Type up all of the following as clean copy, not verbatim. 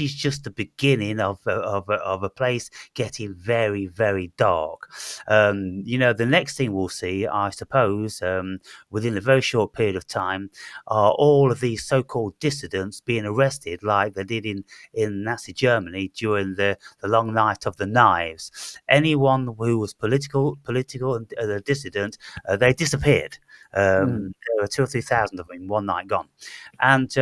is just the beginning of a place getting very, very dark. The next thing we'll see, I suppose, within a very short period of time, are all of these so-called dissidents being arrested, like they did in Nazi Germany during the long night of the knives. Anyone who was political and dissident, they disappeared. There were 2 or 3 thousand of them in one night gone, and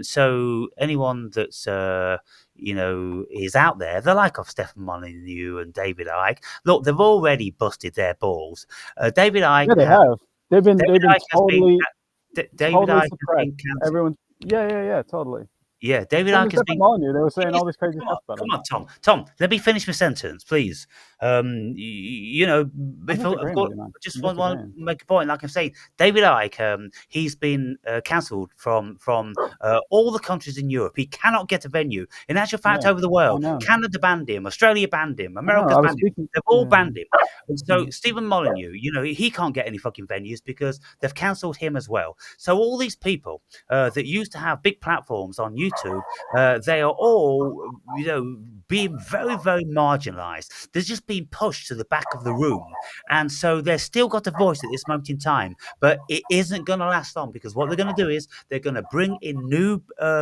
so anyone that's is out there, the like of Stefan Molyneux and David Icke. Look, they've already busted their balls. David Yeah, Icke, they have. They've been David Icke has been totally David totally Icke has suppressed. been cancelled. Everyone, yeah, totally. Yeah, David Same with Icke has Stefan been. Molyneux. They were saying Please, all this crazy come on, stuff about come him. on, Tom. Tom, let me finish my sentence, please. I'm If disagreeing I with you, man. just I'm want to disagreeing. make a point. Like I'm saying, David Icke, he's been cancelled from all the countries in Europe. He cannot get a venue. In actual fact, Yeah, over the I world, know. Canada banned him, Australia banned him, I know. America's I was banned him. speaking. They've all Yeah. banned him. So Stephen Molyneux, he can't get any fucking venues because they've cancelled him as well. So all these people that used to have big platforms on YouTube, they are all, being very, very marginalised. They're just being pushed to the back of the room, and so they've still got a voice at this moment in time. But it isn't going to last long, because what they're going to do is they're going to bring in new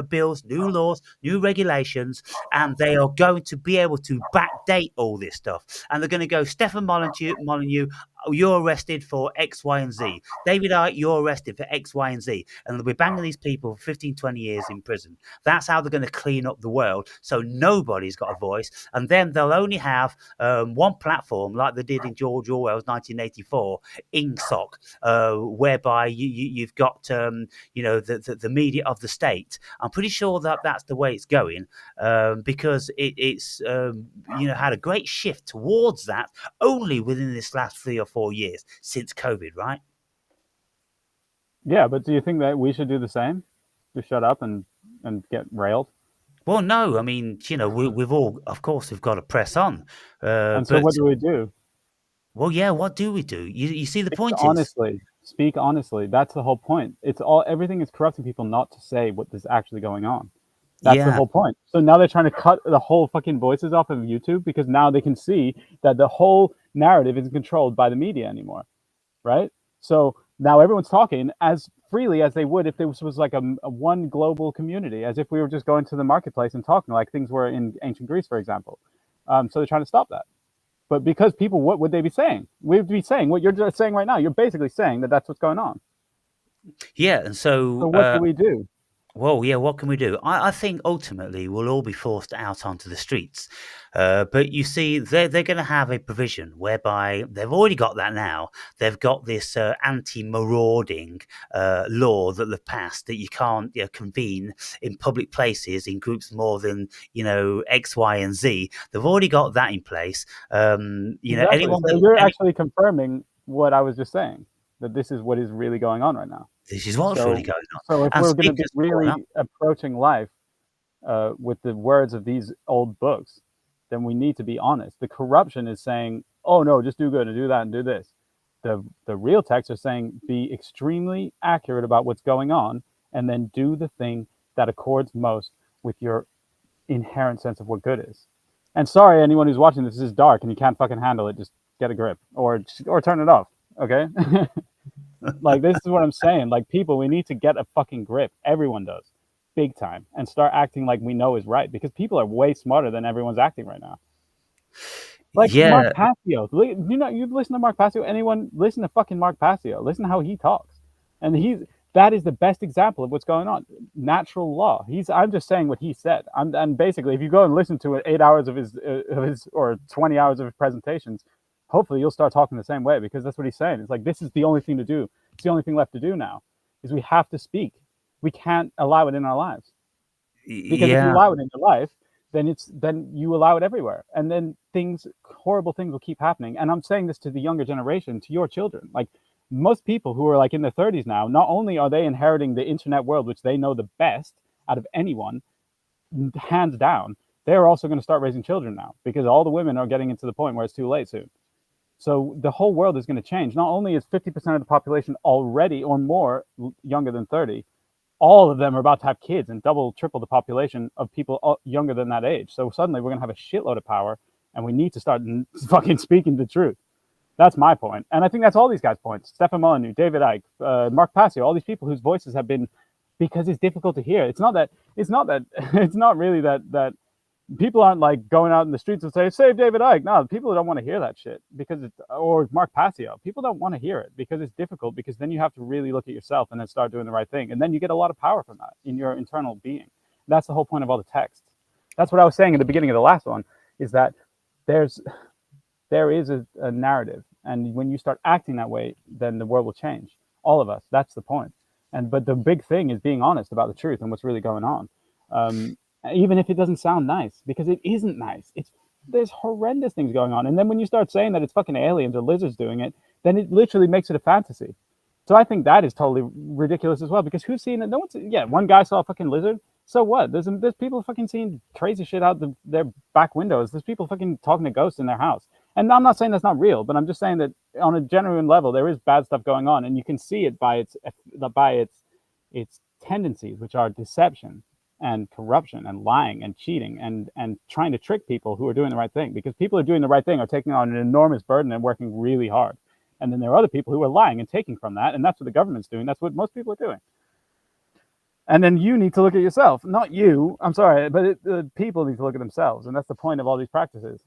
bills, new laws, new regulations, and they are going to be able to backdate all this stuff. And they're going to go, Stefan Molyneux, you're arrested for X, Y, and Z. David Icke, you're arrested for X, Y, and Z. And they'll be banging these people for 15, 20 years in prison. That's how they're going to clean up the world. So nobody's got a voice. And then they'll only have one platform, like they did in George Orwell's 1984, INGSOC, whereby you've got, the media of the state. I'm pretty sure that that's the way it's going, because it's had a great shift towards that only within this last 3 or 4 years since COVID, right? Yeah, but do you think that we should do the same? To shut up and get railed? Well, no, I mean, we've all, of course, we've got to press on. And so, But, what do we do? well, yeah, what do we do? You see, the Speak point is, honestly. Speak honestly. That's the whole point. It's all everything is corrupting people not to say what is actually going on. That's the yeah, whole point. So now they're trying to cut the whole fucking voices off of YouTube because now they can see that the whole narrative isn't controlled by the media anymore, right? So now everyone's talking as freely as they would if this was like a one global community, as if we were just going to the marketplace and talking like things were in ancient Greece, for example. So they're trying to stop that. But because people, what would they be saying? We'd be saying what you're just saying right now. You're basically saying that that's what's going on. yeah, and So so, what do we do? well, yeah, what can we do? I think ultimately we'll all be forced out onto the streets. But you see, they're going to have a provision whereby they've already got that now. They've got this anti-marauding law that they've passed, that you can't convene in public places in groups more than X, Y, and Z. They've already got that in place. Exactly. Anyone So that you're actually confirming what I was just saying, that this is what is really going on right now. this is what's really So, going on. so if And we're going to be speakers calling up. really approaching life with the words of these old books, then we need to be honest. The corruption is saying, "Oh no, just do good and do that and do this." The real texts are saying, "Be extremely accurate about what's going on, and then do the thing that accords most with your inherent sense of what good is." And sorry, anyone who's watching this is dark and you can't fucking handle it. Just get a grip or turn it off. Okay. Like, this is what I'm saying. Like, people, we need to get a fucking grip. Everyone does, big time, and start acting like we know is right, because people are way smarter than everyone's acting right now. Like Mark Yeah, Passio, you've listened to Mark Passio. Anyone listen to fucking Mark Passio? Listen to how he talks, and that is the best example of what's going on. Natural law. I'm just saying what he said. And basically, if you go and listen to 8 hours of his or 20 hours of his presentations, hopefully you'll start talking the same way, because that's what he's saying. It's like, this is the only thing to do. It's the only thing left to do now, is we have to speak. We can't allow it in our lives, because if you yeah. allow it in your life, then you allow it everywhere, and then horrible things will keep happening. And I'm saying this to the younger generation, to your children. Like, most people who are like in their 30s now, not only are they inheriting the internet world, which they know the best out of anyone, hands down, they're also going to start raising children now, because all the women are getting into the point where it's too late soon. So the whole world is going to change. Not only is 50% of the population already or more younger than 30, all of them are about to have kids and double, triple the population of people younger than that age. So suddenly we're going to have a shitload of power, and we need to start fucking speaking the truth. That's my point. And I think that's all these guys' points. Stefan Molyneux, David Icke, Mark Passio, all these people whose voices have been, because it's difficult to hear. It's not really that people aren't like going out in the streets and say, save David Icke. No, people don't want to hear that shit because or Mark Passio. People don't want to hear it because it's difficult, because then you have to really look at yourself and then start doing the right thing. And then you get a lot of power from that in your internal being. That's the whole point of all the texts. That's what I was saying in the beginning of the last one, is that there is a narrative. And when you start acting that way, then the world will change. All of us. That's the point. But the big thing is being honest about the truth and what's really going on. Even if it doesn't sound nice, because it isn't nice. There's horrendous things going on. And then when you start saying that it's fucking aliens or lizards doing it, then it literally makes it a fantasy. So I think that is totally ridiculous as well, because who's seen it? No one's, one guy saw a fucking lizard. So what? There's people fucking seeing crazy shit out their back windows. There's people fucking talking to ghosts in their house. And I'm not saying that's not real, but I'm just saying that on a genuine level, there is bad stuff going on, and you can see it by its tendencies, which are deception and corruption and lying and cheating and trying to trick people who are doing the right thing, because people who are doing the right thing are taking on an enormous burden and working really hard. And then there are other people who are lying and taking from that, and that's what the government's doing. That's what most people are doing. And then you need to look at yourself, not you. I'm sorry, but people need to look at themselves, and that's the point of all these practices.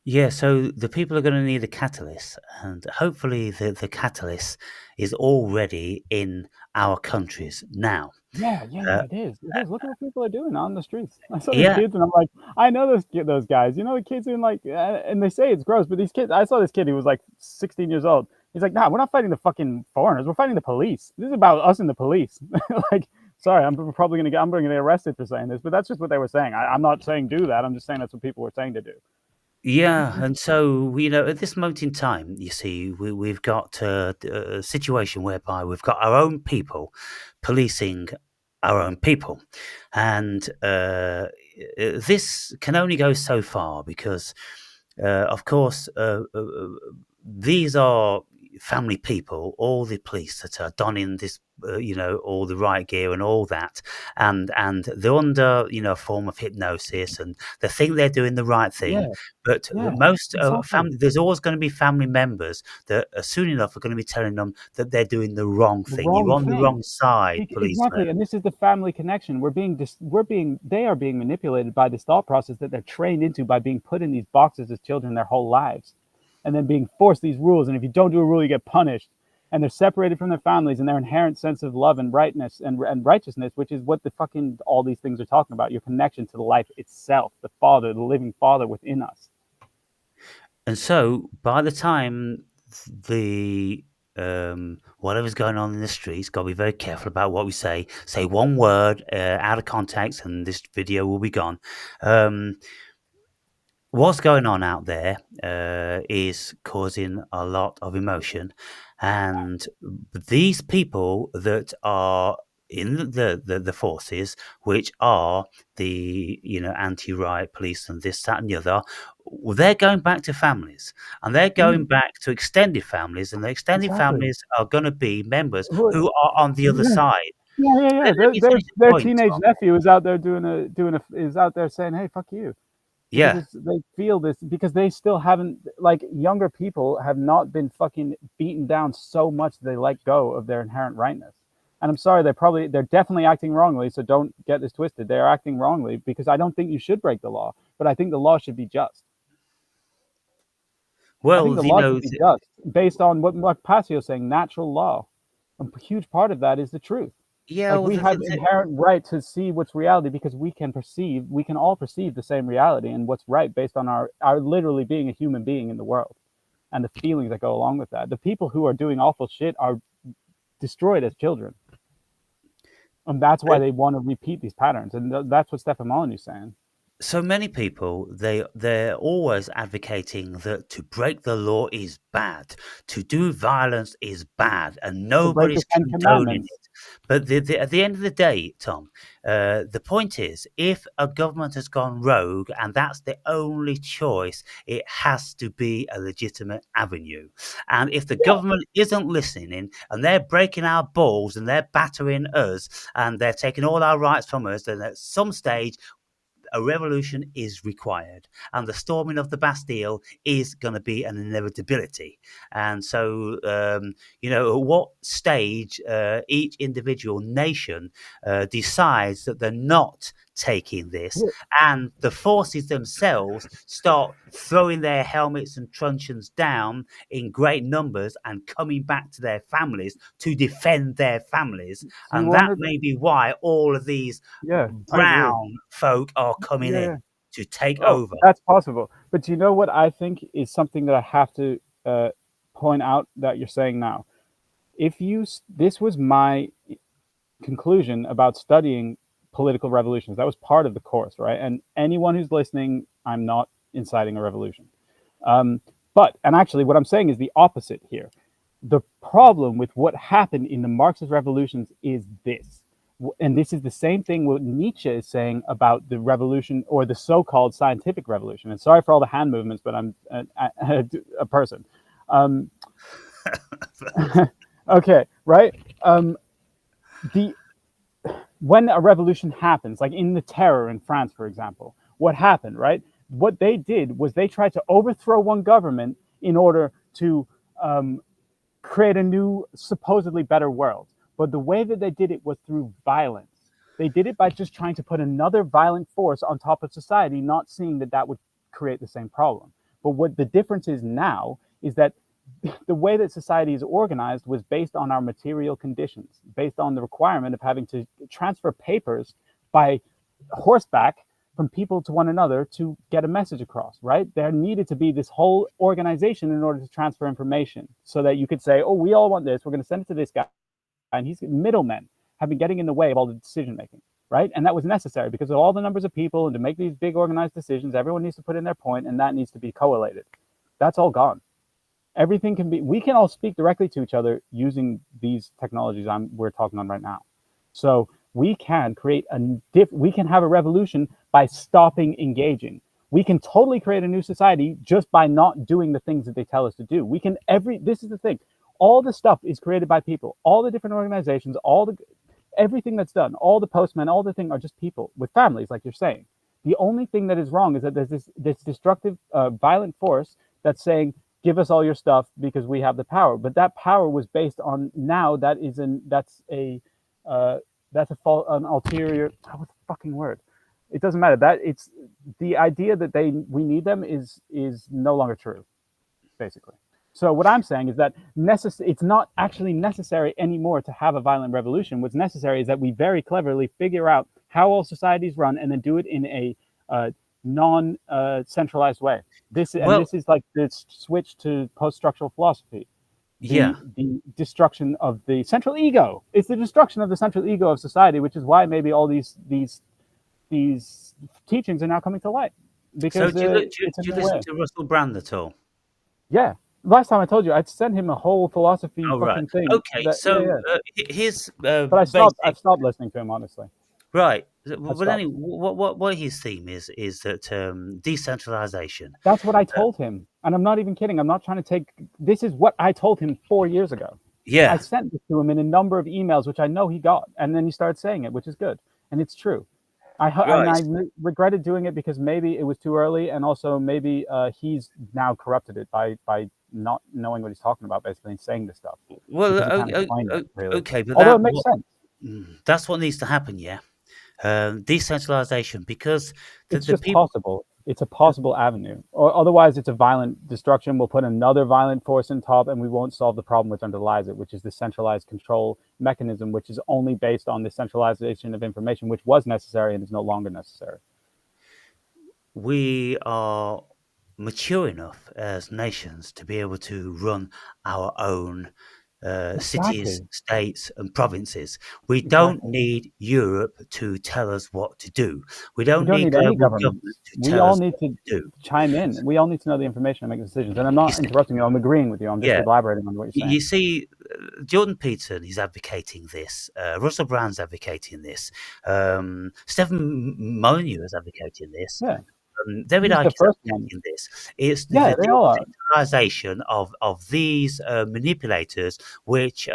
Yeah, so the people are going to need a catalyst, and hopefully the catalyst is already in our countries now. Yeah, it is. It is. Look at what people are doing on the streets. I saw Yeah. the kids, and I'm like, I know those guys. You know, the kids in like, and they say it's gross, but these kids. I saw this kid who was like 16 years old. He's like, nah, we're not fighting the fucking foreigners. We're fighting the police. This is about us and the police. Like, sorry, I'm probably gonna get arrested for saying this, but that's just what they were saying. I'm not saying do that. I'm just saying that's what people were saying to do. Yeah, and so, at this moment in time, you see, we've got a situation whereby we've got our own people policing our own people. And this can only go so far because, of course, these are family people, all the police that are donning this, all the riot gear and all that, and they're under, a form of hypnosis, and they think they're doing the right thing. Yeah, But yeah, most exactly. family, there's always going to be family members that soon enough are going to be telling them that they're doing the wrong thing. You're on the wrong side, policeman. Exactly, and this is the family connection. They are being manipulated by this thought process that they're trained into by being put in these boxes as children their whole lives, and then being forced these rules. And if you don't do a rule, you get punished. And they're separated from their families and their inherent sense of love and rightness and righteousness, which is what the fucking all these things are talking about. Your connection to the life itself, the Father, the living Father within us. And so, by the time the whatever's going on in the streets, got to be very careful about what we say. Say one word out of context, and this video will be gone. What's going on out there is causing a lot of emotion, and these people that are in the forces, which are the anti-riot police and this, that, and the other, they're going back to families, and they're going back to extended families, and the extended families are going to be members who are on the other side. Yeah. Their teenage nephew is out there is out there saying, "Hey, fuck you." Yeah. They feel this because they still haven't, like, younger people have not been fucking beaten down so much that they let go of their inherent rightness. And I'm sorry, they're definitely acting wrongly. So don't get this twisted. They are acting wrongly because I don't think you should break the law, but I think the law should be just. Well, I think the law should be just based on what Mark Passio is saying, natural law. A huge part of that is the truth. Yeah, like, we have inherent right to see what's reality because we can all perceive the same reality and what's right based on our literally being a human being in the world and the feelings that go along with that. The people who are doing awful shit are destroyed as children. And that's why they want to repeat these patterns. And that's what Stefan Molyneux is saying. So many people, they're always advocating that to break the law is bad, to do violence is bad, and To break the nobody's Ten condoning Commandments. it. But at the end of the day, Tom, the point is, if a government has gone rogue and that's the only choice, it has to be a legitimate avenue. And if the Yeah. government isn't listening and they're breaking our balls and they're battering us and they're taking all our rights from us, then at some stage a revolution is required, and the storming of the Bastille is going to be an inevitability. And so, at what stage each individual nation decides that they're not taking this, Yeah. and the forces themselves start throwing their helmets and truncheons down in great numbers and coming back to their families to defend their families. Do you And want that to? may be why all of these Yeah, I agree. brown folk are coming Yeah, yeah. in to take Oh, over. that's possible. But do you know what I think is something that I have to point out that you're saying now? This was my conclusion about studying political revolutions. That was part of the course, right? And anyone who's listening, I'm not inciting a revolution. Um, and actually, what I'm saying is the opposite here. The problem with what happened in the Marxist revolutions is this. And this is the same thing what Nietzsche is saying about the revolution or the so-called scientific revolution. And sorry for all the hand movements, but I'm a person. Um, okay, right? The When a revolution happens, like in the Terror in France, for example, what happened, right? What they did was they tried to overthrow one government in order to um, create a new, supposedly better world. But the way that they did it was through violence. They did it by just trying to put another violent force on top of society, not seeing that that would create the same problem. But what the difference is now is that the way that society is organized was based on our material conditions, based on the requirement of having to transfer papers by horseback from people to one another to get a message across, right? There needed to be this whole organization in order to transfer information so that you could say, oh, we all want this. We're going to send it to this guy. And he's middlemen have been getting in the way of all the decision making, right? And that was necessary because of all the numbers of people and to make these big organized decisions, everyone needs to put in their point and that needs to be collated. That's all gone. Everything can be, we can all speak directly to each other using these technologies we're talking on right now. So we can create we can have a revolution by stopping engaging. We can totally create a new society just by not doing the things that they tell us to do. This is the thing. All the stuff is created by people. All the different organizations, everything that's done, all the postmen, all the thing are just people with families, like you're saying. The only thing that is wrong is that there's this destructive, violent force that's saying, give us all your stuff because we have the power. But that power was based on an ulterior. What's the fucking word? It doesn't matter. That it's the idea that we need them is no longer true, basically. So what I'm saying is that it's not actually necessary anymore to have a violent revolution. What's necessary is that we very cleverly figure out how all societies run and then do it in a non-centralized way. This is like the switch to post-structural philosophy. Yeah. The destruction of the central ego. It's the destruction of the central ego of society, which is why maybe all these teachings are now coming to light because So do it's a you new listen way. to Russell Brand at all? Yeah. Last time I told you, I'd sent him a whole philosophy Oh, right. fucking thing. Okay. That yeah, So yeah. his But I've basic stopped listening to him, honestly. right. I've Well, stopped. anyway, what his theme is that decentralization. That's what I told him. And I'm not even kidding. I'm not trying to take this is what I told him 4 years ago. I Yeah. sent this to him in a number of emails, which I know he got, and then he started saying it, which is good, and it's true. Right. I regretted doing it because maybe it was too early, and also maybe he's now corrupted it by not knowing what he's talking about, basically, and saying this stuff Well, because he can't explain it really. okay, but Although it makes sense, that's what needs to happen. Yeah. Decentralization, because it's the just people. possible. It's a possible avenue, or otherwise it's a violent destruction. We'll put another violent force on top, and we won't solve the problem which underlies it, which is the centralized control mechanism, which is only based on the centralization of information, which was necessary and is no longer necessary. We are mature enough as nations to be able to run our own cities, Exactly. states, and provinces. We don't Exactly. need Europe to tell us what to do. We We don't don't need need any global government governments. to We tell all us need what to to do. chime in. We all need to know the information and make decisions. And I'm You not see, interrupting you. I'm agreeing with you. I'm just yeah, elaborating on what you're you saying. see, Jordan Peterson is advocating this. Russell Brand's advocating this. Stephen Molyneux is advocating this. Yeah. David He's Icke the is first one. advocating this. It's Yeah, they all are. decentralization of these manipulators, which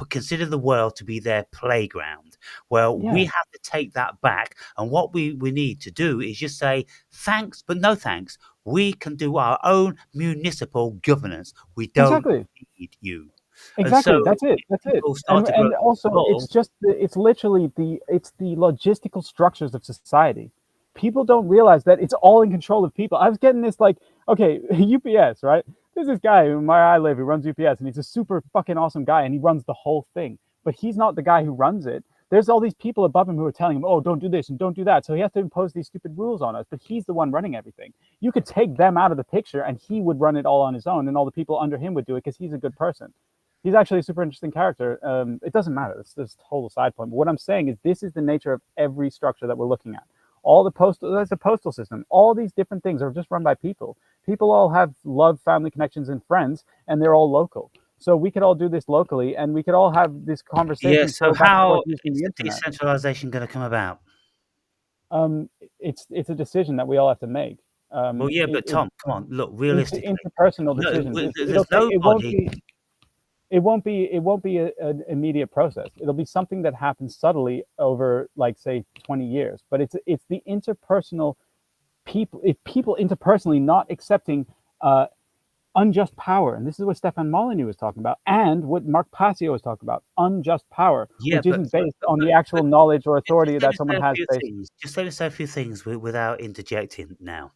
consider the world to be their playground. Well, we Yeah. have to take that back, and what we need to do is just say thanks, but no thanks. We can do our own municipal governance. We don't Exactly. need you. And so, Exactly. That's it. if That's it. people start to grow And also it's involved, just it's literally it's the logistical structures of society. People don't realize that it's all in control of people. I was getting this like, okay, UPS, right? There's this guy where I live who runs UPS, and he's a super fucking awesome guy, and he runs the whole thing. But he's not the guy who runs it. There's all these people above him who are telling him, "Oh, don't do this and don't do that." So he has to impose these stupid rules on us. But he's the one running everything. You could take them out of the picture, and he would run it all on his own, and all the people under him would do it because he's a good person. He's actually a super interesting character. It doesn't matter. It's this total side point. But what I'm saying is, this is the nature of every structure that we're looking at. All the postal, there's a postal system. All these different things are just run by people. People all have love, family connections, and friends, and they're all local. So we could all do this locally, and we could all have this yeah. conversation So flow back and forth how using is the the internet. decentralization going to come about? It's a decision that we all have to make. Well, yeah, but Tom, come on, look, It's an realistically, interpersonal no, decisions. It'll there's take. nobody. It won't be an immediate process. It'll be something that happens subtly over, like, say, 20 years. But it's the interpersonal people. If people interpersonally not accepting unjust power, and this is what Stefan Molyneux was talking about, and what Mark Passio was talking about, unjust power, Yeah, which isn't based on the actual knowledge or authority just let that me say someone a has few based. things. Just let me say a few things without interjecting now.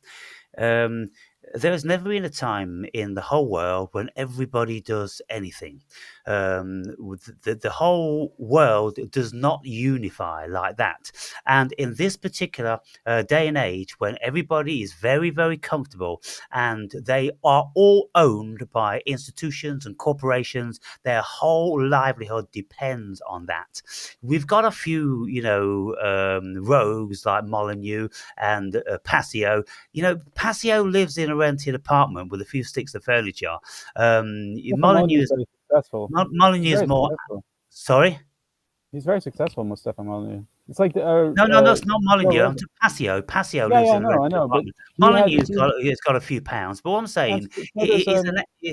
Um, there has never been a time in the whole world when everybody does anything. The whole world does not unify like that. And in this particular day and age, when everybody is very, very comfortable and they are all owned by institutions and corporations, their whole livelihood depends on that. We've got a few, rogues like Molyneux and Passio. Passio lives in a rented apartment with a few sticks of furniture. Stefan Molyneux is Molyneux, very successful. He's Molyneux is very more. successful. Sorry. He's very successful, Mustafa Molyneux. It's like No, it's not Joe Molyneux. I'm Rogan. talking Passio. Passio Yeah, lives yeah, in a I rented know, but apartment. he has Molyneux's he got a few pounds. But what I'm saying, so does he's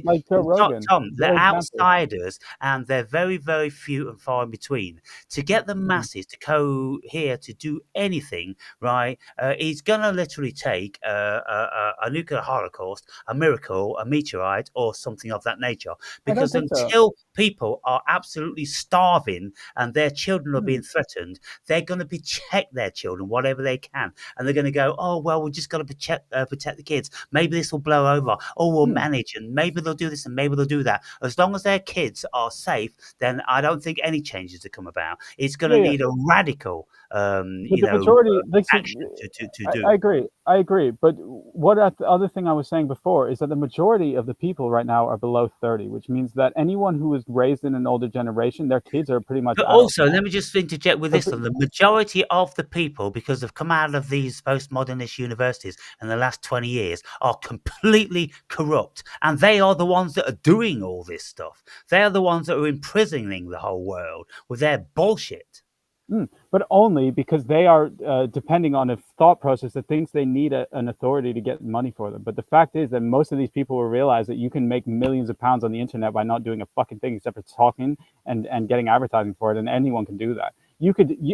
like Joe Tom, Rogan. they're They're examples. outsiders, and they're very, very few and far in between. To get the Mm. masses to cohere to do anything, right? It's gonna literally take a nuclear holocaust, a miracle, a meteorite, or something of that nature. I don't Because think so. until people are absolutely starving and their children are being Mm. threatened, they're going to protect their children whatever they can, and they're going to go, oh well, we're just going to protect the kids. Maybe this will blow over. Oh, we'll Mm. manage, and maybe they'll do this and maybe they'll do that. As long as their kids are safe, then I don't think any changes to come about. It's going Yeah, to yeah. need a radical, But the majority, like, see, action to do. I agree. I agree. But the other thing I was saying before is that the majority of the people right now are below 30, which means that anyone who was raised in an older generation, their kids are pretty much But adults also, now. let me just interject with So, this one. The majority of the people, because they've come out of these postmodernist universities in the last 20 years, are completely corrupt. And they are the ones that are doing all this stuff. They are the ones that are imprisoning the whole world with their bullshit. but only because they are depending on a thought process that thinks they need an authority to get money for them. But the fact is that most of these people will realize that you can make millions of pounds on the internet by not doing a fucking thing except for talking and getting advertising for it, and anyone can do that.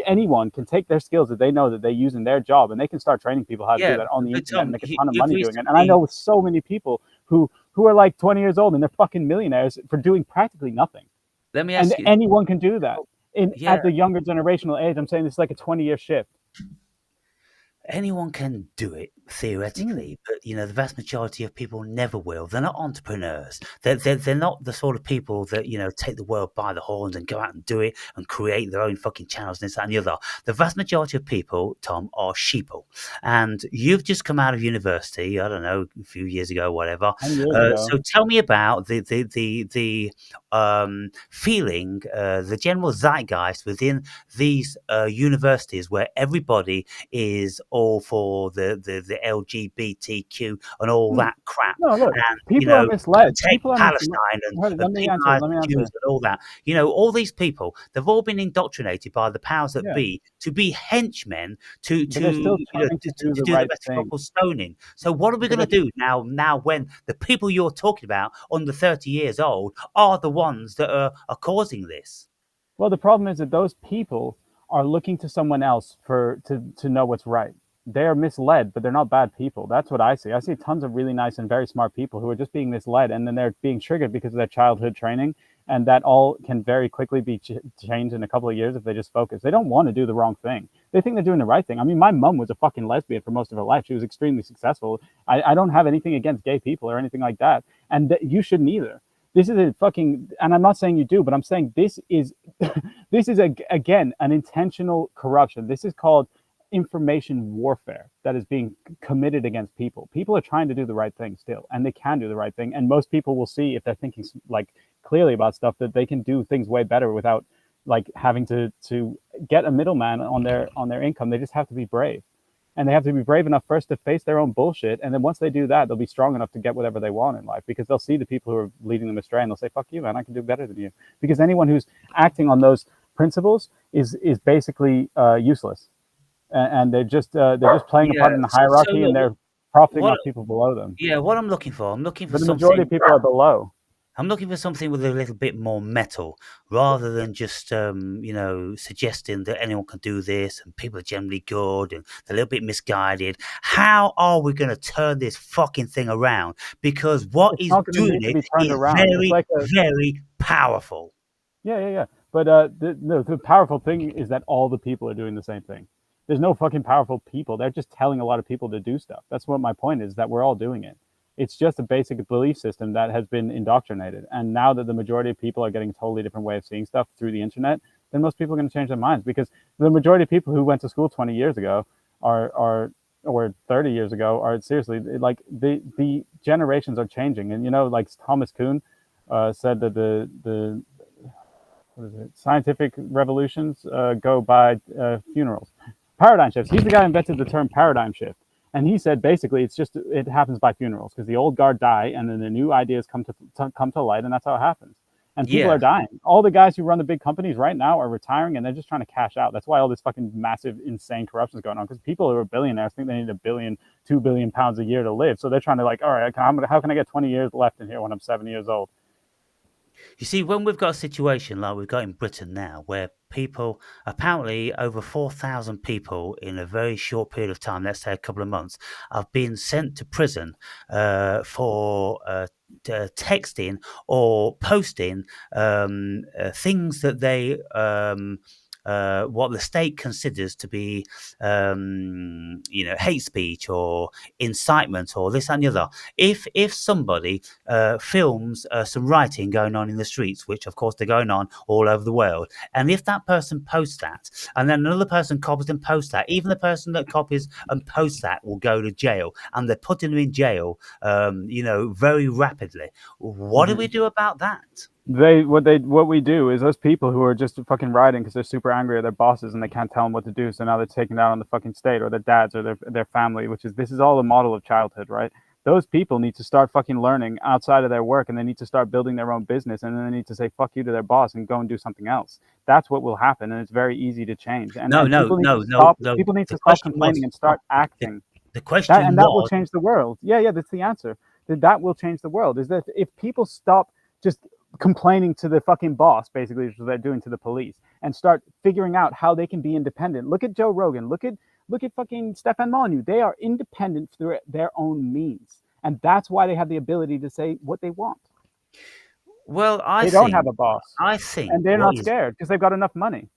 Anyone can take their skills that they know that they use in their job, and they can start training people how to do Yeah, that on the but internet and Tom, make a ton of you've money doing it. And I recently. know so many people who are like 20 years old and they're fucking millionaires for doing practically nothing. Let me And ask you. anyone can do that. Yeah, At the younger generational age, I'm saying this is like a 20-year shift. anyone can do it. Mm. theoretically, but the vast majority of people never will. They're not entrepreneurs. They're not the sort of people that take the world by the horns and go out and do it and create their own fucking channels and this that, and the other. The vast majority of people, Tom, are sheeple. And you've just come out of university. I don't know, a few years ago, whatever. 10 years ago. So tell me about the feeling, the general zeitgeist within these universities where everybody is all for the LGBTQ and all Mm. that crap, No, look, and people are misled. take People are misled. Palestine and Let me answer. penalise Let me the answer. Jews and all that. All these people, they've all been indoctrinated by the powers that Yeah, be to be henchmen to but they're still trying to do to the do the right thing. reciprocal stoning. So what are we But going to do now? Now when the people you're talking about, under 30 years old, are the ones that are causing this? well, the problem is that those people are looking to someone else to know what's right. They are misled, but they're not bad people. That's what I see. I see tons of really nice and very smart people who are just being misled, and then they're being triggered because of their childhood training, and that all can very quickly be changed in a couple of years if they just focus. They don't want to do the wrong thing. They think they're doing the right thing. I mean, my mom was a fucking lesbian for most of her life. She was extremely successful. I don't have anything against gay people or anything like that, and you shouldn't either. This is a fucking, and I'm not saying you do, but I'm saying this is this is again an intentional corruption. This is called information warfare that is being committed against people. People are trying to do the right thing still, and they can do the right thing. And most people will see, if they're thinking like clearly about stuff, that they can do things way better without like having to get a middleman on their income. They just have to be brave. And they have to be brave enough first to face their own bullshit, and then once they do that, they'll be strong enough to get whatever they want in life, because they'll see the people who are leading them astray and they'll say, fuck you, man, I can do better than you. Because anyone who's acting on those principles is basically useless, and they're just playing a Yeah. part in the So hierarchy, and look, they're profiting what off people below them. what I'm looking for, But the majority of people are below. I'm looking for something with a little bit more metal, rather than just suggesting that anyone can do this and people are generally good and they're a little bit misguided. How are we going to turn this fucking thing around? Because what It's is not going to doing need to it be turned is around. It's very, like a very powerful. yeah. But the powerful thing is that all the people are doing the same thing. There's no fucking powerful people. They're just telling a lot of people to do stuff. That's what my point is, that we're all doing it. It's just a basic belief system that has been indoctrinated. And now that the majority of people are getting a totally different way of seeing stuff through the internet, then most people are going to change their minds, because the majority of people who went to school 20 years ago are or 30 years ago are seriously like the generations are changing. And like Thomas Kuhn said that the what is it? Scientific revolutions go by funerals. Paradigm shifts. He's the guy who invented the term paradigm shift, and he said basically it happens by funerals, because the old guard die, and then the new ideas come to light, and that's how it happens. And people are Yeah. dying. All the guys who run the big companies right now are retiring, and they're just trying to cash out. That's why all this fucking massive, insane corruption is going on. Because people who are billionaires think they need £1 billion, £2 billion a year to live. So they're trying to like, all right, how can I get 20 years left in here when I'm 70 years old? You see, when we've got a situation like we've got in Britain now, where people, apparently over 4,000 people in a very short period of time, let's say a couple of months, have been sent to prison for texting or posting things that they what the state considers to be, hate speech or incitement or this and the other. If somebody films some rioting going on in the streets, which of course they're going on all over the world, and if that person posts that, and then another person copies and posts that, even the person that copies and posts that will go to jail, and they're putting them in jail, very rapidly. What do we Mm-hmm. do about that? What we do is those people who are just fucking rioting because they're super angry at their bosses and they can't tell them what to do, so now they're taking it out on the fucking state or their dads or their family, which is this is all a model of childhood, right? Those people need to start fucking learning outside of their work, and they need to start building their own business, and then they need to say fuck you to their boss and go and do something else. That's what will happen, and it's very easy to change. And No, and no, people need to no, no, stop no. people need The to stop question complaining was and start the, acting. the That question and that will was change the world. Yeah, that's the answer. That will change the world. Is that if people stop just complaining to the fucking boss, basically, which is what they're doing to the police, and start figuring out how they can be independent. Look at Joe Rogan. Look at fucking Stefan Molyneux. They are independent through their own means, and that's why they have the ability to say what they want. well. They don't have a boss, I and think they're not scared because they've got enough money.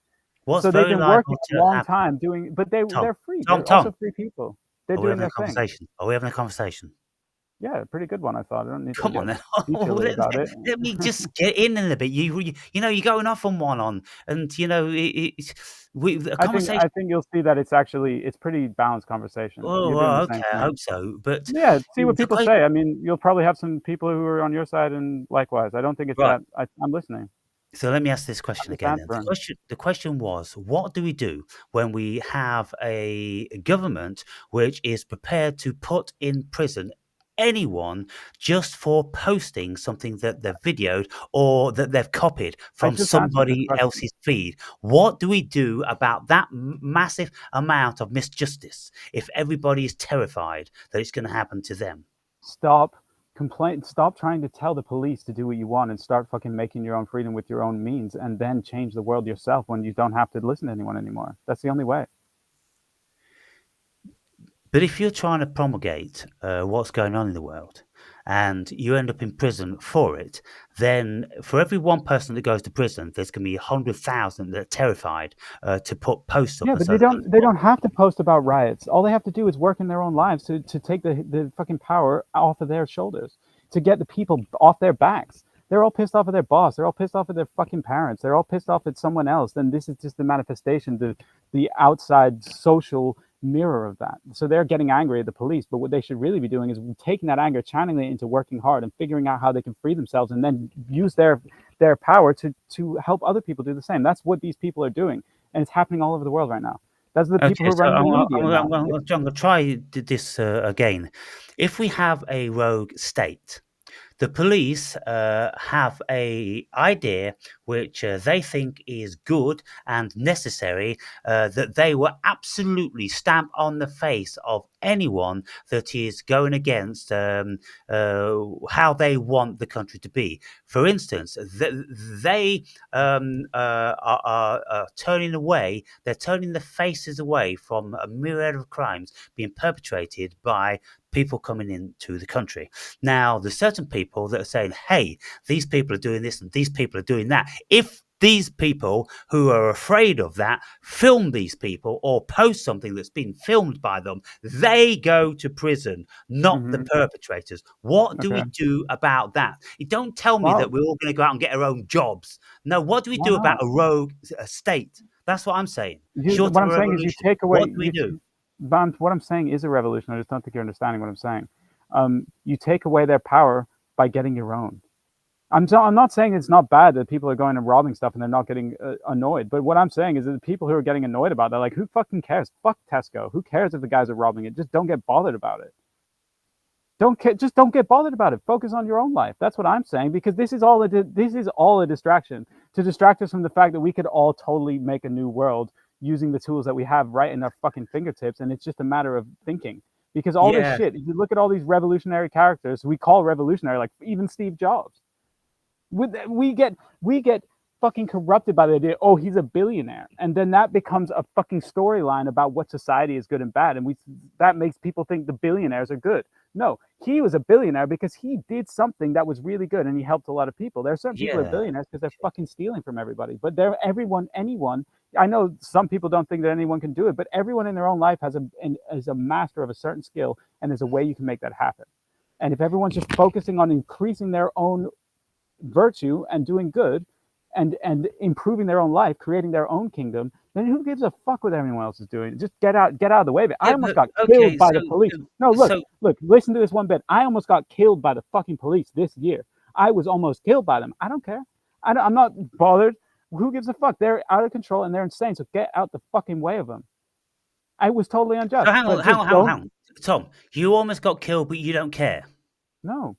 what's So they've very been liable working a to long happen. time doing, but Tom, they're free. Tom, They're Tom, also free people. They're Are we doing having a their thing. conversation? Are we having a conversation? Yeah, pretty good one, I thought. I don't need to Come on get then. detailed let, about it. let me just get in a little bit. You're going off on one on, and a conversation. I think you'll see that it's pretty balanced conversation. Oh, You're doing well, the okay, same I thing. hope so. But Yeah, see what the people question, say. I mean, you'll probably have some people who are on your side and likewise. I don't think it's right? that I'm listening. So let me ask this I'm question just again. Then answering. the question was, what do we do when we have a government which is prepared to put in prison anyone just for posting something that they've videoed or that they've copied I from just answered this somebody question. else's feed? What do we do about that massive amount of misjustice if everybody is terrified that it's going to happen to them? Stop trying to tell the police to do what you want and start fucking making your own freedom with your own means and then change the world yourself when you don't have to listen to anyone anymore. That's the only way. But if you're trying to promulgate what's going on in the world and you end up in prison for it, then for every one person that goes to prison, there's going to be 100,000 that are terrified to put posts up Yeah, and but so. they don't have to post about riots. All they have to do is work in their own lives to take the fucking power off of their shoulders, to get the people off their backs. They're all pissed off at their boss. They're all pissed off at their fucking parents. They're all pissed off at someone else. Then this is just the manifestation, the outside social mirror of that. So they're getting angry at the police, but what they should really be doing is taking that anger, channeling it into working hard and figuring out how they can free themselves and then use their power to help other people do the same. That's what these people are doing, and it's happening all over the world right now. Those are the people Okay, who are so running the media now. John, I'll try this again. If we have a rogue state, the police have a idea which they think is good and necessary, that they will absolutely stamp on the face of anyone that is going against how they want the country to be. For instance, they are turning away, they're turning the faces away from a myriad of crimes being perpetrated by people coming into the country. Now, there's certain people that are saying, hey, these people are doing this and these people are doing that. If these people who are afraid of that film these people or post something that's been filmed by them, they go to prison, not the Hmm. perpetrators. What do we Okay. do about that? You don't tell me that Well, we're all going to go out and get our own jobs. No, what do we why do about not? a rogue state? That's what I'm saying. Short What of I'm a saying is you revolution, take away what do we do? what I'm saying is a revolution. I just don't think you're understanding what I'm saying. You take away their power by getting your own. I'm not saying it's not bad that people are going and robbing stuff and they're not getting annoyed. But what I'm saying is that the people who are getting annoyed about that, like, who fucking cares? Fuck Tesco. Who cares if the guys are robbing it? Just don't get bothered about it. Just don't get bothered about it. Focus on your own life. That's what I'm saying, because this is all a distraction to distract us from the fact that we could all totally make a new world using the tools that we have right in our fucking fingertips, and it's just a matter of thinking. Because all this Yeah. shit, if you look at all these revolutionary characters we call revolutionary, like even Steve Jobs, we get fucking corrupted by the idea, oh, he's a billionaire, and then that becomes a fucking storyline about what society is good and bad, and that makes people think the billionaires are good. No, he was a billionaire because he did something that was really good and he helped a lot of people. There are certain people who are Yeah. billionaires because they're fucking stealing from everybody, but anyone. I know some people don't think that anyone can do it, but everyone in their own life is a master of a certain skill, and there's a way you can make that happen. And if everyone's just focusing on increasing their own virtue and doing good and improving their own life, creating their own kingdom, then who gives a fuck what everyone else is doing? Just get out of the way of it. I Yeah, almost but got okay, killed by the police. No, so look, listen to this one bit. I almost got killed by the fucking police this year. I was almost killed by them. I don't care. I'm not bothered. Who gives a fuck? They're out of control and they're insane. So get out the fucking way of them. I was totally So unjust, hang on, but hang just on, hang on, don't. hang on. Tom, you almost got killed, but you don't care. No,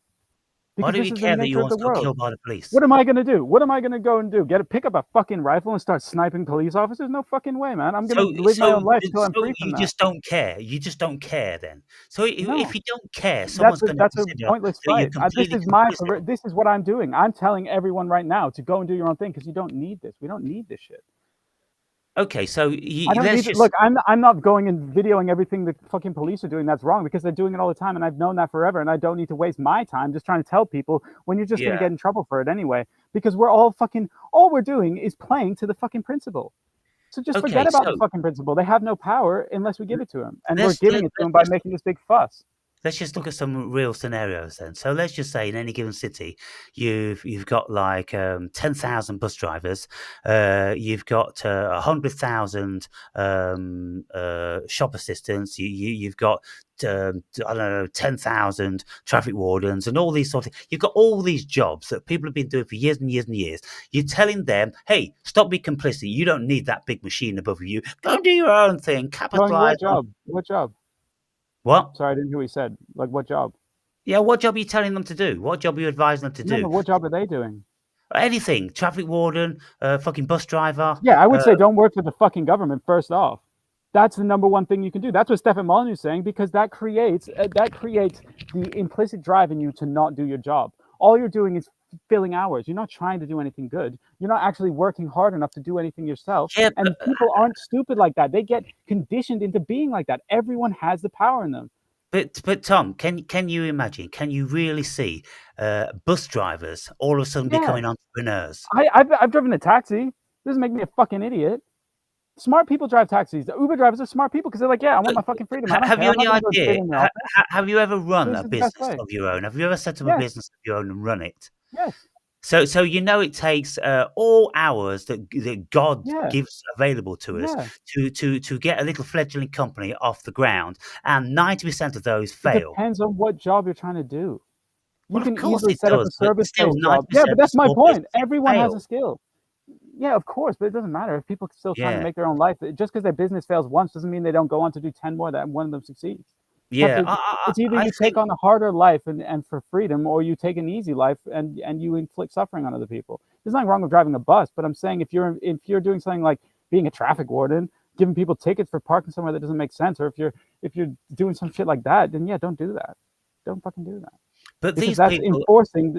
Why because do this you is the care that you nature of the almost got world. killed by the police? What am I gonna do? What am I gonna go and do? Pick up a fucking rifle and start sniping police officers? No fucking way, man. I'm gonna So, live my own life till I'm so free from you that. just don't care. You just don't care then. So if No, you don't care, someone's going to that's a consider pointless that you're fight. completely complicit. This is what I'm doing. I'm telling everyone right now to go and do your own thing because you don't need this. We don't need this shit. Okay, so I don't let's need it. just Look, I'm not going and videoing everything the fucking police are doing. That's wrong because they're doing it all the time, and I've known that forever. And I don't need to waste my time just trying to tell people when you're just going to yeah. get in trouble for it anyway. Because we're all fucking all we're doing is playing to the fucking principle. So just Okay, forget about the so fucking principal. They have no power unless we give it to them, and we're let's giving let, it to let, them by let's making this big fuss. let's just look at some real scenarios then. So let's just say in any given city, you've got like 10,000 bus drivers, you've got 100,000 shop assistants, you've got I don't know 10,000 traffic wardens and all these sort of. You've got all these jobs that people have been doing for years and years and years. You're telling them, hey, stop being complicit. You don't need that big machine above you. Go do your own thing. Telling Capitalize what on job? What job? what? Sorry, I didn't hear what you said. Like what job? Yeah, what job are you telling them to do? What job are you advising them to No, do? no. What job are they doing? Anything. Traffic warden, fucking bus driver. Yeah, I would say don't work for the fucking government first off. That's the number one thing you can do. That's what Stefan Molyneux is saying, because that creates the implicit drive in you to not do your job. All you're doing is filling hours. You're not trying to do anything good. You're not actually working hard enough to do anything yourself. Yeah, And people aren't stupid like that. They get conditioned into being like that. Everyone has the power in them. but Tom, can you imagine? Can you really see bus drivers all of a sudden Yeah, becoming entrepreneurs? I've driven a taxi. Doesn't make me a fucking idiot. Smart people drive taxis. The Uber drivers are smart people because they're like, yeah, I want my fucking freedom. I don't Have care. you I'm not any going to go sit idea? in the office. Have you ever run This a is the best business way. of your own? Have you ever set up a Yes, business of your own and run it? yes, So you know it takes all hours that God yeah, gives available to us yeah. to get a little fledgling company off the ground, and 90% of those It fail. depends on what job you're trying to do. You Well, of can course easily it set up does, a but still service-based job. Yeah, but 90% of that's my small point. businesses Everyone has fail. a skill. Yeah, of course, but it doesn't matter. If people are still trying to Yeah, make their own life, just because their business fails once doesn't mean they don't go on to do 10 more that one of them succeeds. You have yeah. to, it's either I you take think on a harder life and for freedom, or you take an easy life and you inflict suffering on other people. There's nothing wrong with driving a bus, but I'm saying if you're doing something like being a traffic warden, giving people tickets for parking somewhere that doesn't make sense, or if you're doing some shit like that, then yeah, don't do that. Don't fucking do that, but because these that's people. enforcing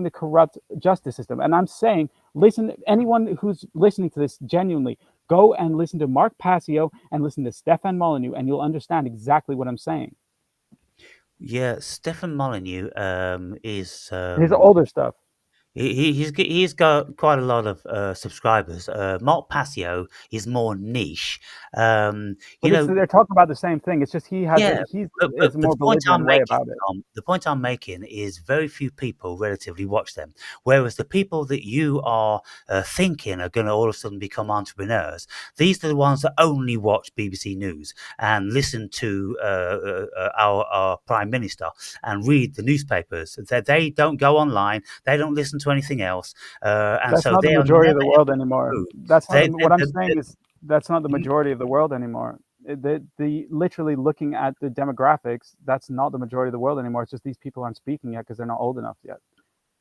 the corrupt justice system. And I'm saying, listen, anyone who's listening to this genuinely, go and listen to Mark Passio and listen to Stefan Molyneux, and you'll understand exactly what I'm saying. Yeah, Stefan Molyneux is His older stuff. he's got quite a lot of subscribers. Mark Passio is more niche. You But it's know, they're talking about the same thing. It's just yeah, he's but is a the more point I'm belligerent way making, about it. Tom, the point I'm making is very few people relatively watch them. Whereas the people that you are thinking are going to all of a sudden become entrepreneurs, these are the ones that only watch BBC News and listen to our Prime Minister and read the newspapers. They don't go online. They don't listen to anything else. And That's so not the they are majority of never the ever world anymore. improved. That's not They, what I'm they, saying is that's not the majority of the world anymore. The literally looking at the demographics, that's not the majority of the world anymore. It's just these people aren't speaking yet because they're not old enough yet.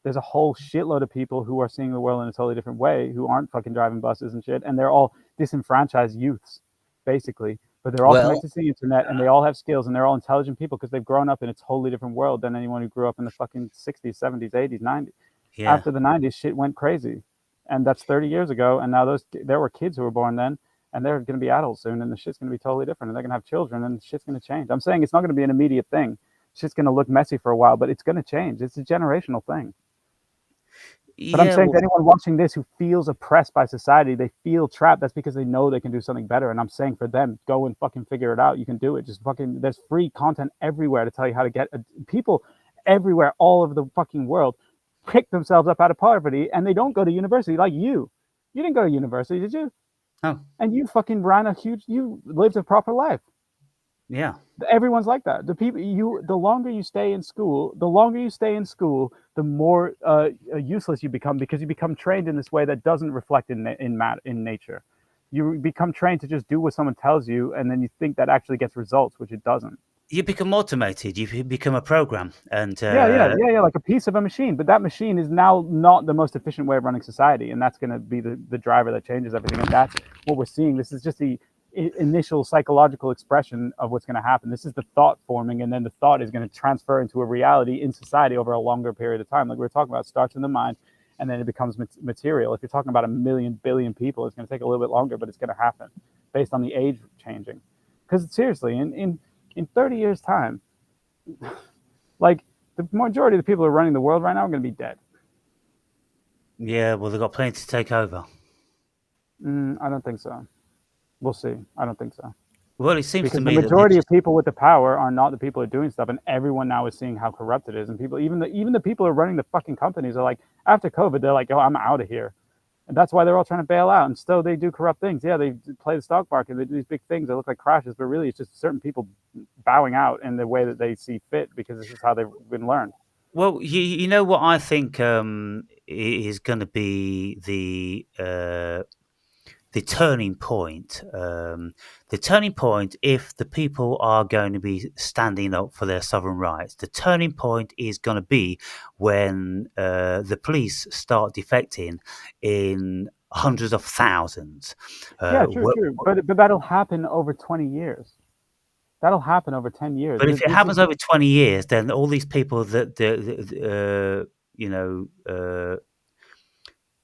There's a whole shitload of people who are seeing the world in a totally different way, who aren't fucking driving buses and shit, and they're all disenfranchised youths, basically. But they're all well, connected to the internet, and they all have skills, and they're all intelligent people because they've grown up in a totally different world than anyone who grew up in the fucking 60s, 70s, 80s, 90s. yeah. After the 90s, shit went crazy, and that's 30 years ago. And now there were kids who were born then, and they're going to be adults soon, and the shit's going to be totally different, and they're going to have children, and shit's going to change. I'm saying it's not going to be an immediate thing. Shit's going to look messy for a while, but it's going to change. It's a generational thing. But I'm Yeah, saying to well, anyone watching this who feels oppressed by society, they feel trapped, that's because they know they can do something better. And I'm saying for them, go and fucking figure it out. You can do it. Just fucking, there's free content everywhere to tell you how to get people everywhere, all over the fucking world, pick themselves up out of poverty, and they don't go to university like you. You didn't go to university, did you? oh, And you fucking you lived a proper life. yeah. Everyone's like that. The longer you stay in school, the more useless you become, because you become trained in this way that doesn't reflect in nature. You become trained to just do what someone tells you, and then you think that actually gets results, which it doesn't. You become automated. You become a program, and Yeah, like a piece of a machine. But that machine is now not the most efficient way of running society, and that's going to be the driver that changes everything. And that's what we're seeing. This is just the initial psychological expression of what's going to happen. This is the thought forming, and then the thought is going to transfer into a reality in society over a longer period of time. Like we were talking about, it starts in the mind, and then it becomes material. If you're talking about 1 billion people, it's going to take a little bit longer, but it's going to happen based on the age changing. Because seriously, in 30 years' time, like the majority of the people who are running the world right now are going to be dead. yeah, well, they've got plenty to take over. I don't think so. We'll see. I don't think so. Well, it seems to Because the me that they majority of just people with the power are not the people who are doing stuff, and everyone now is seeing how corrupt it is. And people, even the people who are running the fucking companies are like, after COVID, they're like, "Oh, I'm out of here," and that's why they're all trying to bail out. And still, they do corrupt things. Yeah, they play the stock market. They do these big things that look like crashes, but really, it's just certain people bowing out in the way that they see fit because this is how they've been learned. well, you know what I think is going to be the turning point. The turning point, if the people are going to be standing up for their sovereign rights, the turning point is going to be when the police start defecting in hundreds of thousands. Yeah, true, true. But that'll happen over 20 years. That'll happen over 10 years. But if it This is happens over 20 years, then all these people that you know,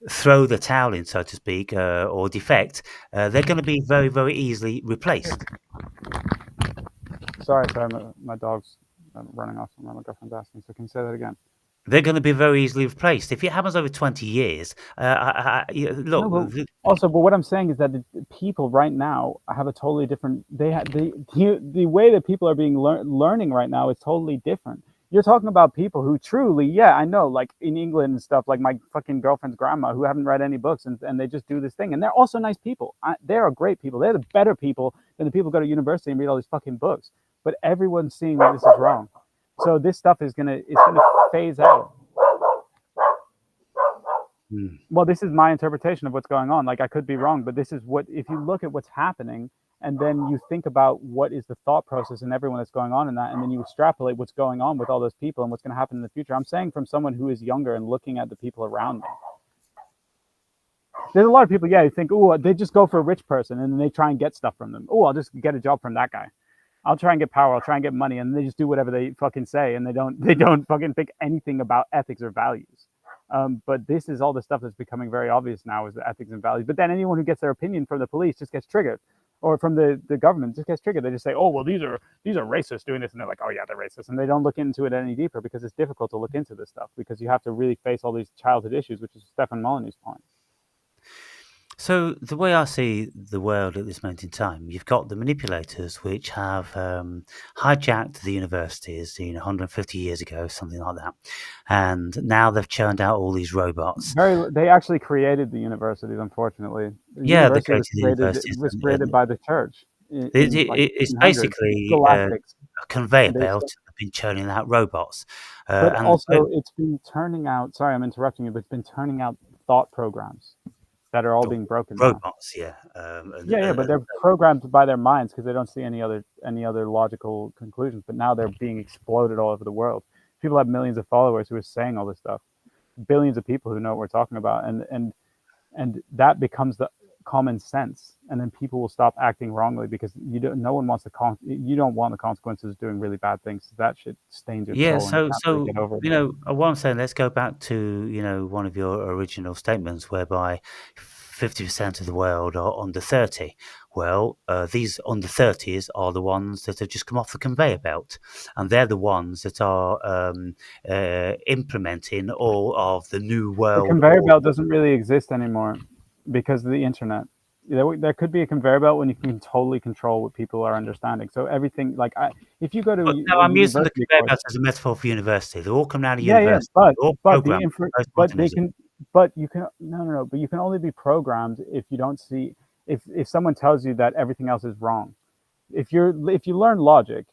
throw the towel in, so to speak, or defect, they're going to be very, very easily replaced. sorry, my dog's running off. My girlfriend's asking. So can you say that again? They're going to be very easily replaced. If it happens over 20 years, look, No, but also, but what I'm saying is that the people right now have a totally different. They have the way that people are being learning right now is totally different. You're talking about people who truly, yeah, I know, like in England and stuff, like my fucking girlfriend's grandma, who haven't read any books and they just do this thing, and they're also nice people. They are great people. They're the better people than the people who go to university and read all these fucking books. But everyone's seeing that this is wrong. So this stuff is gonna phase out. Well, this is my interpretation of what's going on. Like, I could be wrong, but this is what, if you look at what's happening and then you think about what is the thought process and everyone that's going on in that, and then you extrapolate what's going on with all those people and what's going to happen in the future. I'm saying from someone who is younger and looking at the people around me. There's a lot of people, yeah, who think, oh, they just go for a rich person and then they try and get stuff from them. Oh, I'll just get a job from that guy. I'll try and get power. I'll try and get money, and they just do whatever they fucking say, and they don't fucking think anything about ethics or values. But this is all the stuff that's becoming very obvious now, is the ethics and values. But then anyone who gets their opinion from the police just gets triggered, or from the government just gets triggered. They just say, oh, well, these are racists doing this, and they're like, oh yeah, they're racist, and they don't look into it any deeper because it's difficult to look into this stuff because you have to really face all these childhood issues, which is Stefan Molyneux's point. So the way I see the world at this moment in time, you've got the manipulators which have hijacked the universities, 150 years ago, something like that, and now they've churned out all these robots. They actually created the universities, unfortunately. Yeah, they created the universities. It was created by the church. It's basically a conveyor belt that's been churning out robots. But also, it's been turning out. Sorry, I'm interrupting you, but it's been turning out thought programs that are all being broken. Robots, now. Yeah. But they're programmed by their minds because they don't see any other logical conclusions. But now they're being exploded all over the world. People have millions of followers who are saying all this stuff. Billions of people who know what we're talking about, and that becomes the common sense, and then people will stop acting wrongly because you don't want the consequences of doing really bad things. So that shit stains your soul. So what I'm saying, let's go back to one of your original statements whereby 50% of the world are under 30. Well, these under 30s are the ones that have just come off the conveyor belt, and they're the ones that are implementing all of the new world. The conveyor belt doesn't really exist anymore because of the internet. There could be a conveyor belt when you can totally control what people are understanding. So everything, like if you go to, I'm using the conveyor belt as a metaphor for university. They all come out of university. But you can only be programmed if you don't see if someone tells you that everything else is wrong. If you learn logic,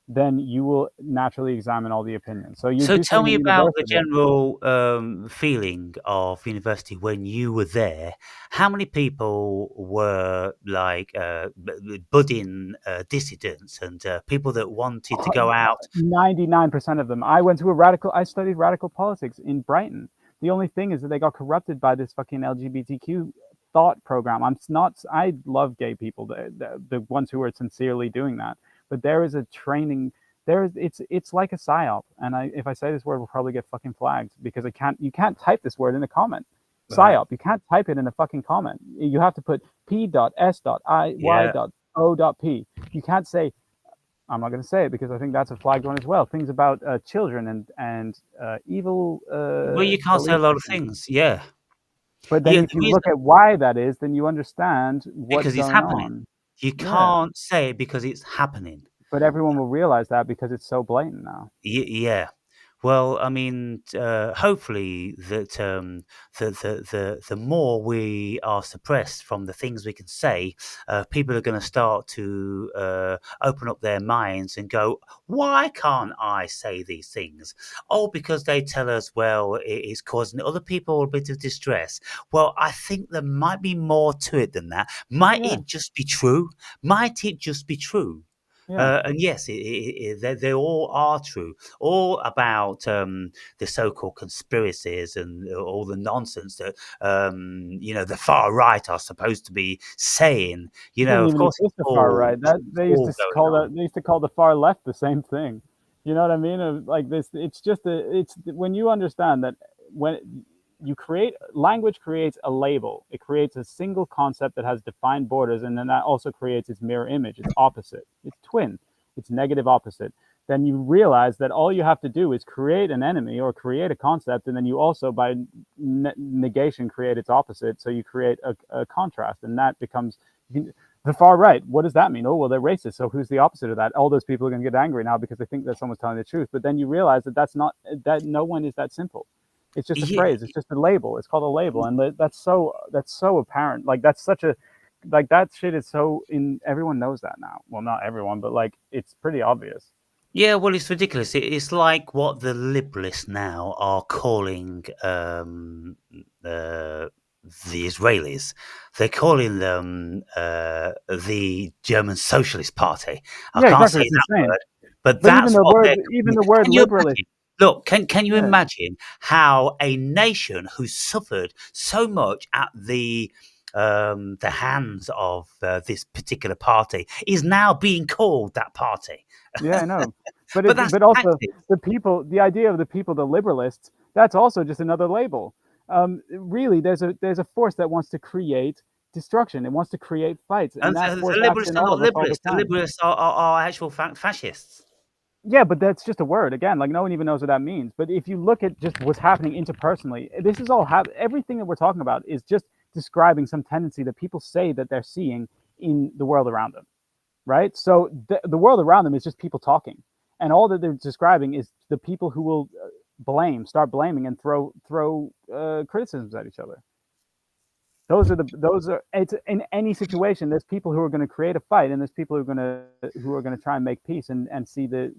then you will naturally examine all the opinions. So tell me about the general feeling of university when you were there. How many people were like budding dissidents and people that wanted to go out? 99% of them. I studied radical politics in Brighton. The only thing is that they got corrupted by this fucking LGBTQ thought program. I love gay people, the ones who are sincerely doing that. But there is a training. It's like a psyop, and if I say this word, we'll probably get fucking flagged because you can't type this word in a comment. Psyop. You can't type it in a fucking comment. You have to put p.s.i.y.o.p. You can't say. I'm not going to say it because I think that's a flagged one as well. Things about children and evil. Well, you can't say a lot of things. Yeah. But then if you look at why that is, then you understand what's going on. You Yeah, can't say it because it's happening. but everyone will realize that because it's so blatant now. Yeah. Well, I mean, hopefully that the more we are suppressed from the things we can say, people are going to start to open up their minds and go, "Why can't I say these things?" Oh, because they tell us, well, it is causing other people a bit of distress. Well, I think there might be more to it than that. Might Yeah, it just be true? Might it just be true? yeah. And yes, they all are true, all about the so-called conspiracies and all the nonsense that the far right are supposed to be saying. It doesn't Of even course, exist the far right. That it's they used all to going call on. that. They used to call the far left the same thing. You know what I mean? Like this, it's just a. It's when you understand that when you create language creates a label. It creates a single concept that has defined borders, and then that also creates its mirror image, its opposite, its twin, its negative opposite. Then you realize that all you have to do is create an enemy or create a concept, and then you also, by negation, create its opposite. So you create a contrast, and that becomes the far right. What does that mean? Oh, well, they're racist. So who's the opposite of that? All those people are going to get angry now because they think that someone's telling the truth. But then you realize that that's not that. No one is that simple. It's just a Yeah, phrase. It's just a label. It's called a label, and that's so apparent. Like that's such a like that shit is so in. Everyone knows that now. Well, not everyone, but like it's pretty obvious. yeah. Well, it's ridiculous. It's like what the liberalists now are calling the Israelis. They're calling them the German Socialist Party. I Yeah, can't exactly. say It's that insane. word, but But even that's the what word, they're even calling the it. word Can you liberalist. imagine? Look, can you Yeah, imagine how a nation who suffered so much at the hands of this particular party is now being called that party? yeah, I know. But that's But the also tactics. the people, the idea of the people, the liberalists. That's also just another label. Really, there's a force that wants to create destruction. It wants to create fights, and And that the force acts liberals in are all not of us all the liberals. The time. liberals are actual fascists. Yeah, but that's just a word. Again, like no one even knows what that means. But if you look at just what's happening interpersonally, this is all everything that we're talking about is just describing some tendency that people say that they're seeing in the world around them, right? So the world around them is just people talking, and all that they're describing is the people who will start blaming, and throw criticisms at each other. Those are it's in any situation. There's people who are going to create a fight, and there's people who are going to try and make peace and see the.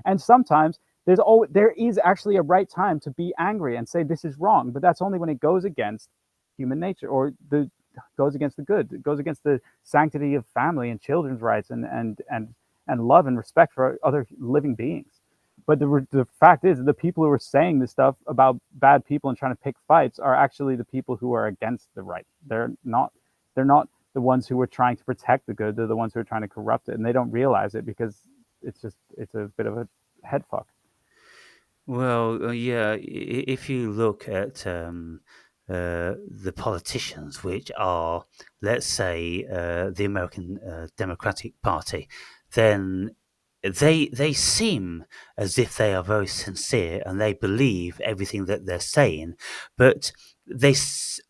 And sometimes there is actually a right time to be angry and say this is wrong, but that's only when it goes against human nature, or the goes against the good. It goes against the sanctity of family and children's rights, and love and respect for other living beings. But the fact is, the people who are saying this stuff about bad people and trying to pick fights are actually the people who are against the right. They're not. They're not the ones who are trying to protect the good. They're the ones who are trying to corrupt it, and they don't realize it because it's a bit of a head fuck. Well, yeah, if you look at the politicians, which are, let's say, the American Democratic Party, then they seem as if they are very sincere and they believe everything that they're saying, but they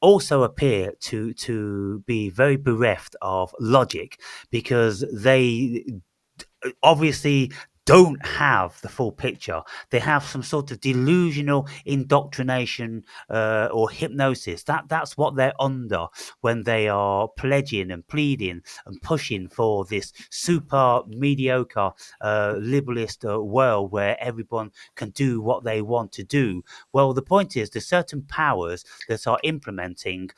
also appear to be very bereft of logic because they obviously don't have the full picture. They have some sort of delusional indoctrination or hypnosis. That's what they're under when they are pledging and pleading and pushing for this super mediocre liberalist world where everyone can do what they want to do. Well, the point is, there's certain powers that are implementing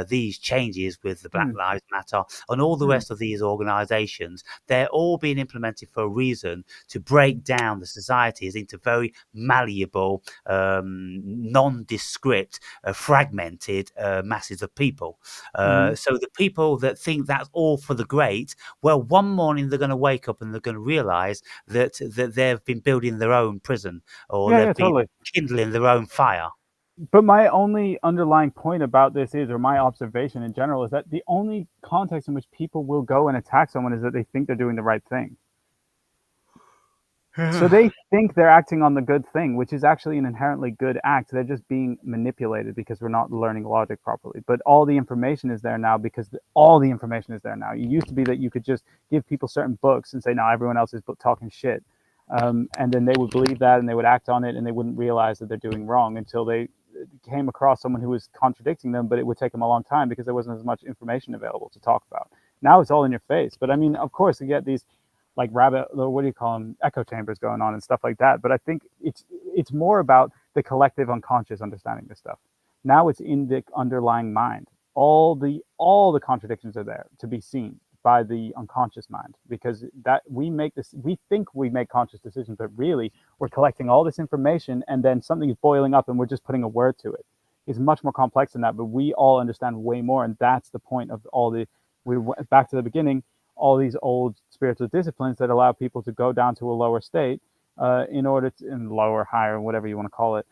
these changes with the Black Hmm. Lives Matter and all the Hmm. rest of these organizations. They're all being implemented for a reason to break down the societies into very malleable, nondescript, fragmented masses of people. Hmm. So the people that think that's all for the great, well, one morning they're going to wake up and they're going to realize that they've been building their own prison or Yeah, they've yeah, been totally. kindling their own fire. But my only underlying point about this is, or my observation in general, is that the only context in which people will go and attack someone is that they think they're doing the right thing. So they think they're acting on the good thing, which is actually an inherently good act. They're just being manipulated because we're not learning logic properly. But all the information is there now because all the information is there now. It used to be that you could just give people certain books and say, no, everyone else is talking shit. And then they would believe that and they would act on it and they wouldn't realize that they're doing wrong until they came across someone who was contradicting them, but it would take them a long time because there wasn't as much information available to talk about. Now it's all in your face. But I mean, of course, you get these like what do you call them, echo chambers going on and stuff like that. But I think it's more about the collective unconscious understanding this stuff. Now it's in the underlying mind. All the contradictions are there to be seen by the unconscious mind, because that we think we make conscious decisions, but really we're collecting all this information and then something is boiling up and we're just putting a word to it. It's much more complex than that, but we all understand way more, and that's the point of all the we went back to the beginning, all these old spiritual disciplines that allow people to go down to a lower state in order to, in lower, higher, whatever you want to call it,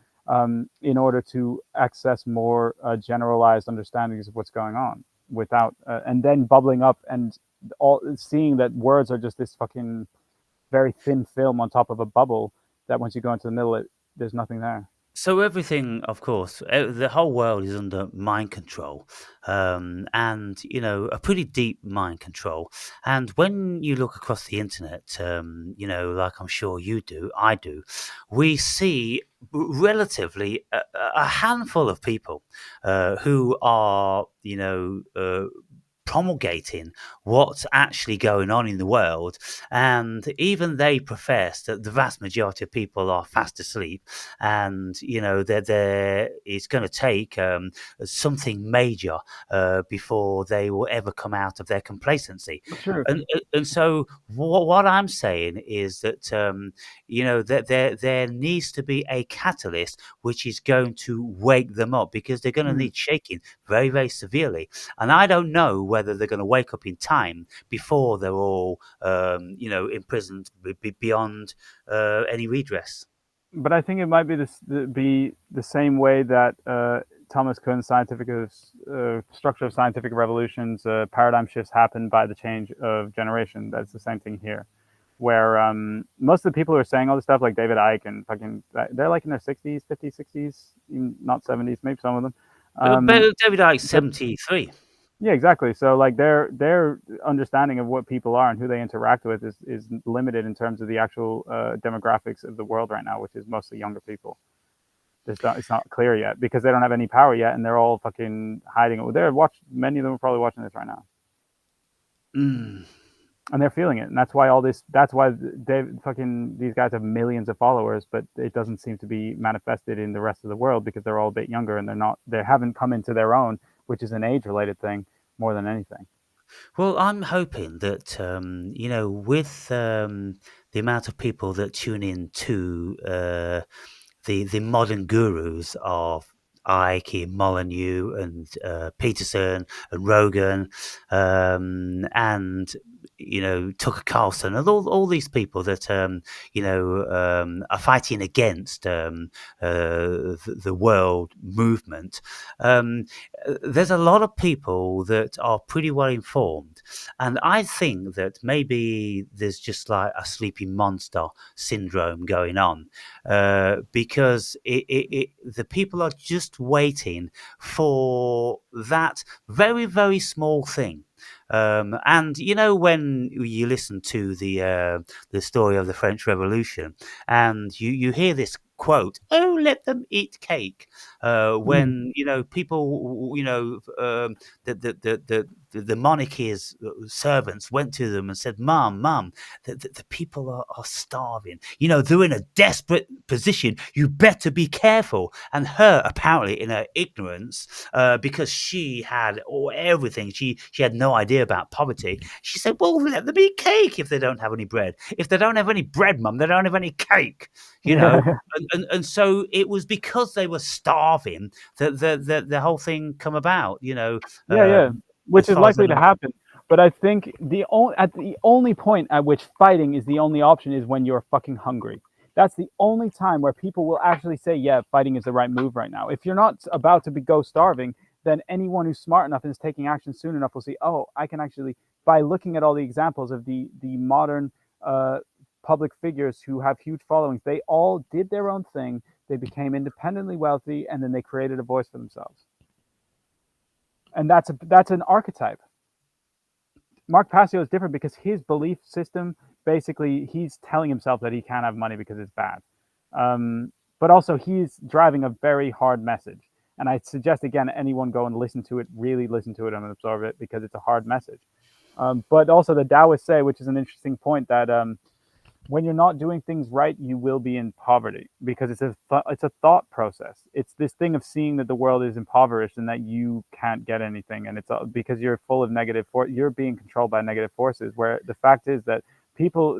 in order to access more generalized understandings of what's going on without, and then bubbling up and all seeing that words are just this fucking very thin film on top of a bubble that once you go into the middle, there's nothing there. So everything, of course, the whole world is under mind control, and a pretty deep mind control. And when you look across the internet, like I'm sure you do, I do, we see relatively a handful of people who are, promulgating what's actually going on in the world, and even they profess that the vast majority of people are fast asleep, and it's going to take something major before they will ever come out of their complacency. Sure. And so what I'm saying is that that there needs to be a catalyst which is going to wake them up, because they're going to need shaking very, very severely. And I don't know whether they're going to wake up in time before they're all, imprisoned beyond any redress. But I think it might be the same way that Thomas Kuhn's structure of scientific revolutions, paradigm shifts happen by the change of generation. That's the same thing here, where most of the people who are saying all this stuff, like David Icke and fucking, they're like in their 60s, 50s, 60s, not 70s, maybe some of them. David Icke's 73. Yeah, exactly. So like their understanding of what people are and who they interact with is limited in terms of the actual demographics of the world right now, which is mostly younger people. It's not clear yet because they don't have any power yet, and they're all fucking hiding it. Many of them are probably watching this right now, and they're feeling it, and that's why these guys have millions of followers, but it doesn't seem to be manifested in the rest of the world because they're all a bit younger and they haven't come into their own, which is an age-related thing more than anything. Well, I'm hoping that with the amount of people that tune in to the modern gurus of Icke, Molyneux, and Peterson, and Rogan, and Tucker Carlson, and all these people that are fighting against the world movement. There's a lot of people that are pretty well informed, and I think that maybe there's just like a sleeping monster syndrome going on, because the people are just waiting for that very, very small thing. And when you listen to the story of the French Revolution, and you hear this quote, "Oh, let them eat cake," when people, the monarchy's servants went to them and said, "Mom, the people are starving. They're in a desperate position. You better be careful." And her, apparently, in her ignorance, because she had everything, she had no idea about poverty. She said, "Well, let them eat cake if they don't have any bread. If they don't have any bread, Mum, they don't have any cake." And so it was because they were starving that the whole thing come about. Which is likely to happen. But I think the only point at which fighting is the only option is when you're fucking hungry. That's the only time where people will actually say, yeah, fighting is the right move right now. If you're not about to go starving, then anyone who's smart enough and is taking action soon enough will see, oh, I can actually, by looking at all the examples of the modern public figures who have huge followings, they all did their own thing. They became independently wealthy, and then they created a voice for themselves. And that's an archetype. Mark Passio is different because his belief system, basically, he's telling himself that he can't have money because it's bad. But also, he's driving a very hard message. And I suggest, again, anyone go and listen to it, really listen to it and absorb it, because it's a hard message. But also, the Taoists say, which is an interesting point, that when you're not doing things right, you will be in poverty, because it's a thought process. It's this thing of seeing that the world is impoverished and that you can't get anything, and it's because you're full of negative you're being controlled by negative forces. Where the fact is that people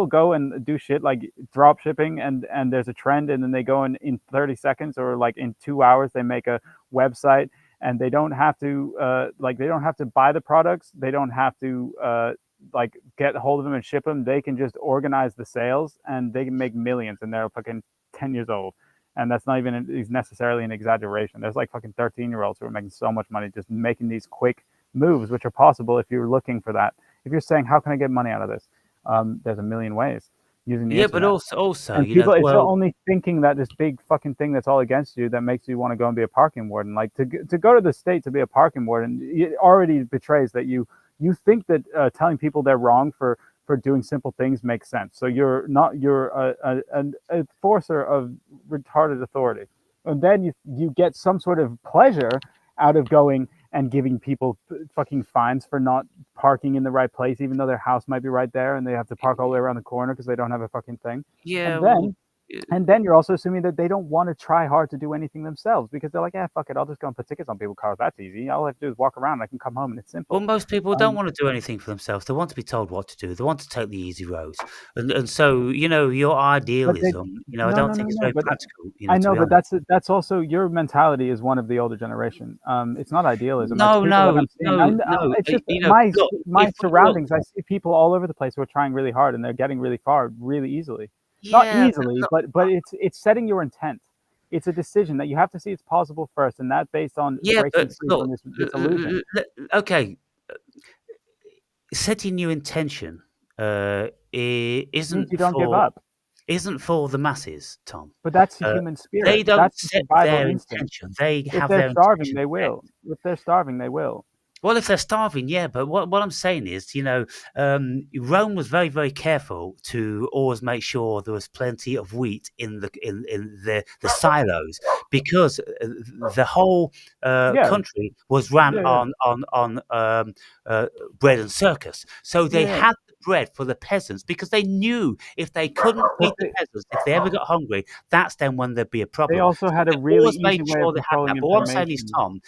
go and do shit like drop shipping, and there's a trend, and then they go in 30 seconds or like in 2 hours they make a website, and they don't have to they don't have to buy the products, they don't have to like get a hold of them and ship them. They can just organize the sales, and they can make millions, and they're fucking 10 years old. And that's not even necessarily an exaggeration. There's like fucking 13-year-olds who are making so much money just making these quick moves, which are possible if you're looking for that. If you're saying, how can I get money out of this? There's a million ways using the internet. But also, and people, it's only thinking that this big fucking thing that's all against you that makes you want to go and be a parking warden. Like to go to the state to be a parking warden, it already betrays that you think that telling people they're wrong for doing simple things makes sense. So you're a enforcer of retarded authority, and then you get some sort of pleasure out of going and giving people fucking fines for not parking in the right place, even though their house might be right there and they have to park all the way around the corner because they don't have a fucking thing. Yeah. And then you're also assuming that they don't want to try hard to do anything themselves, because they're like, yeah, fuck it, I'll just go and put tickets on people's cars. That's easy. All I have to do is walk around and I can come home, and it's simple. Well, most people don't want to do anything for themselves. They want to be told what to do. They want to take the easy road. And so, your idealism, I don't think it's very practical. I know, but that's also your mentality is one of the older generation. It's not idealism. No. It's just my surroundings. I see people all over the place who are trying really hard, and they're getting really far really easily. Not easily, but it's setting your intent. It's a decision that you have to see it's possible first, and that based on breaking free from this illusion. Okay, setting your intention isn't you don't give up. Isn't for the masses, Tom. But that's the human spirit. They don't that's set their intention. They have their starving, they will. If they're starving, they will. Well, if they're starving, yeah. But what I'm saying is, Rome was very, very careful to always make sure there was plenty of wheat in the silos, because the whole country was run on bread and circus. So they had the bread for the peasants, because they knew if they couldn't feed the peasants, if they ever got hungry, that's then when there'd be a problem. They also had a really easy way of controlling information. But what I'm saying is, Tom,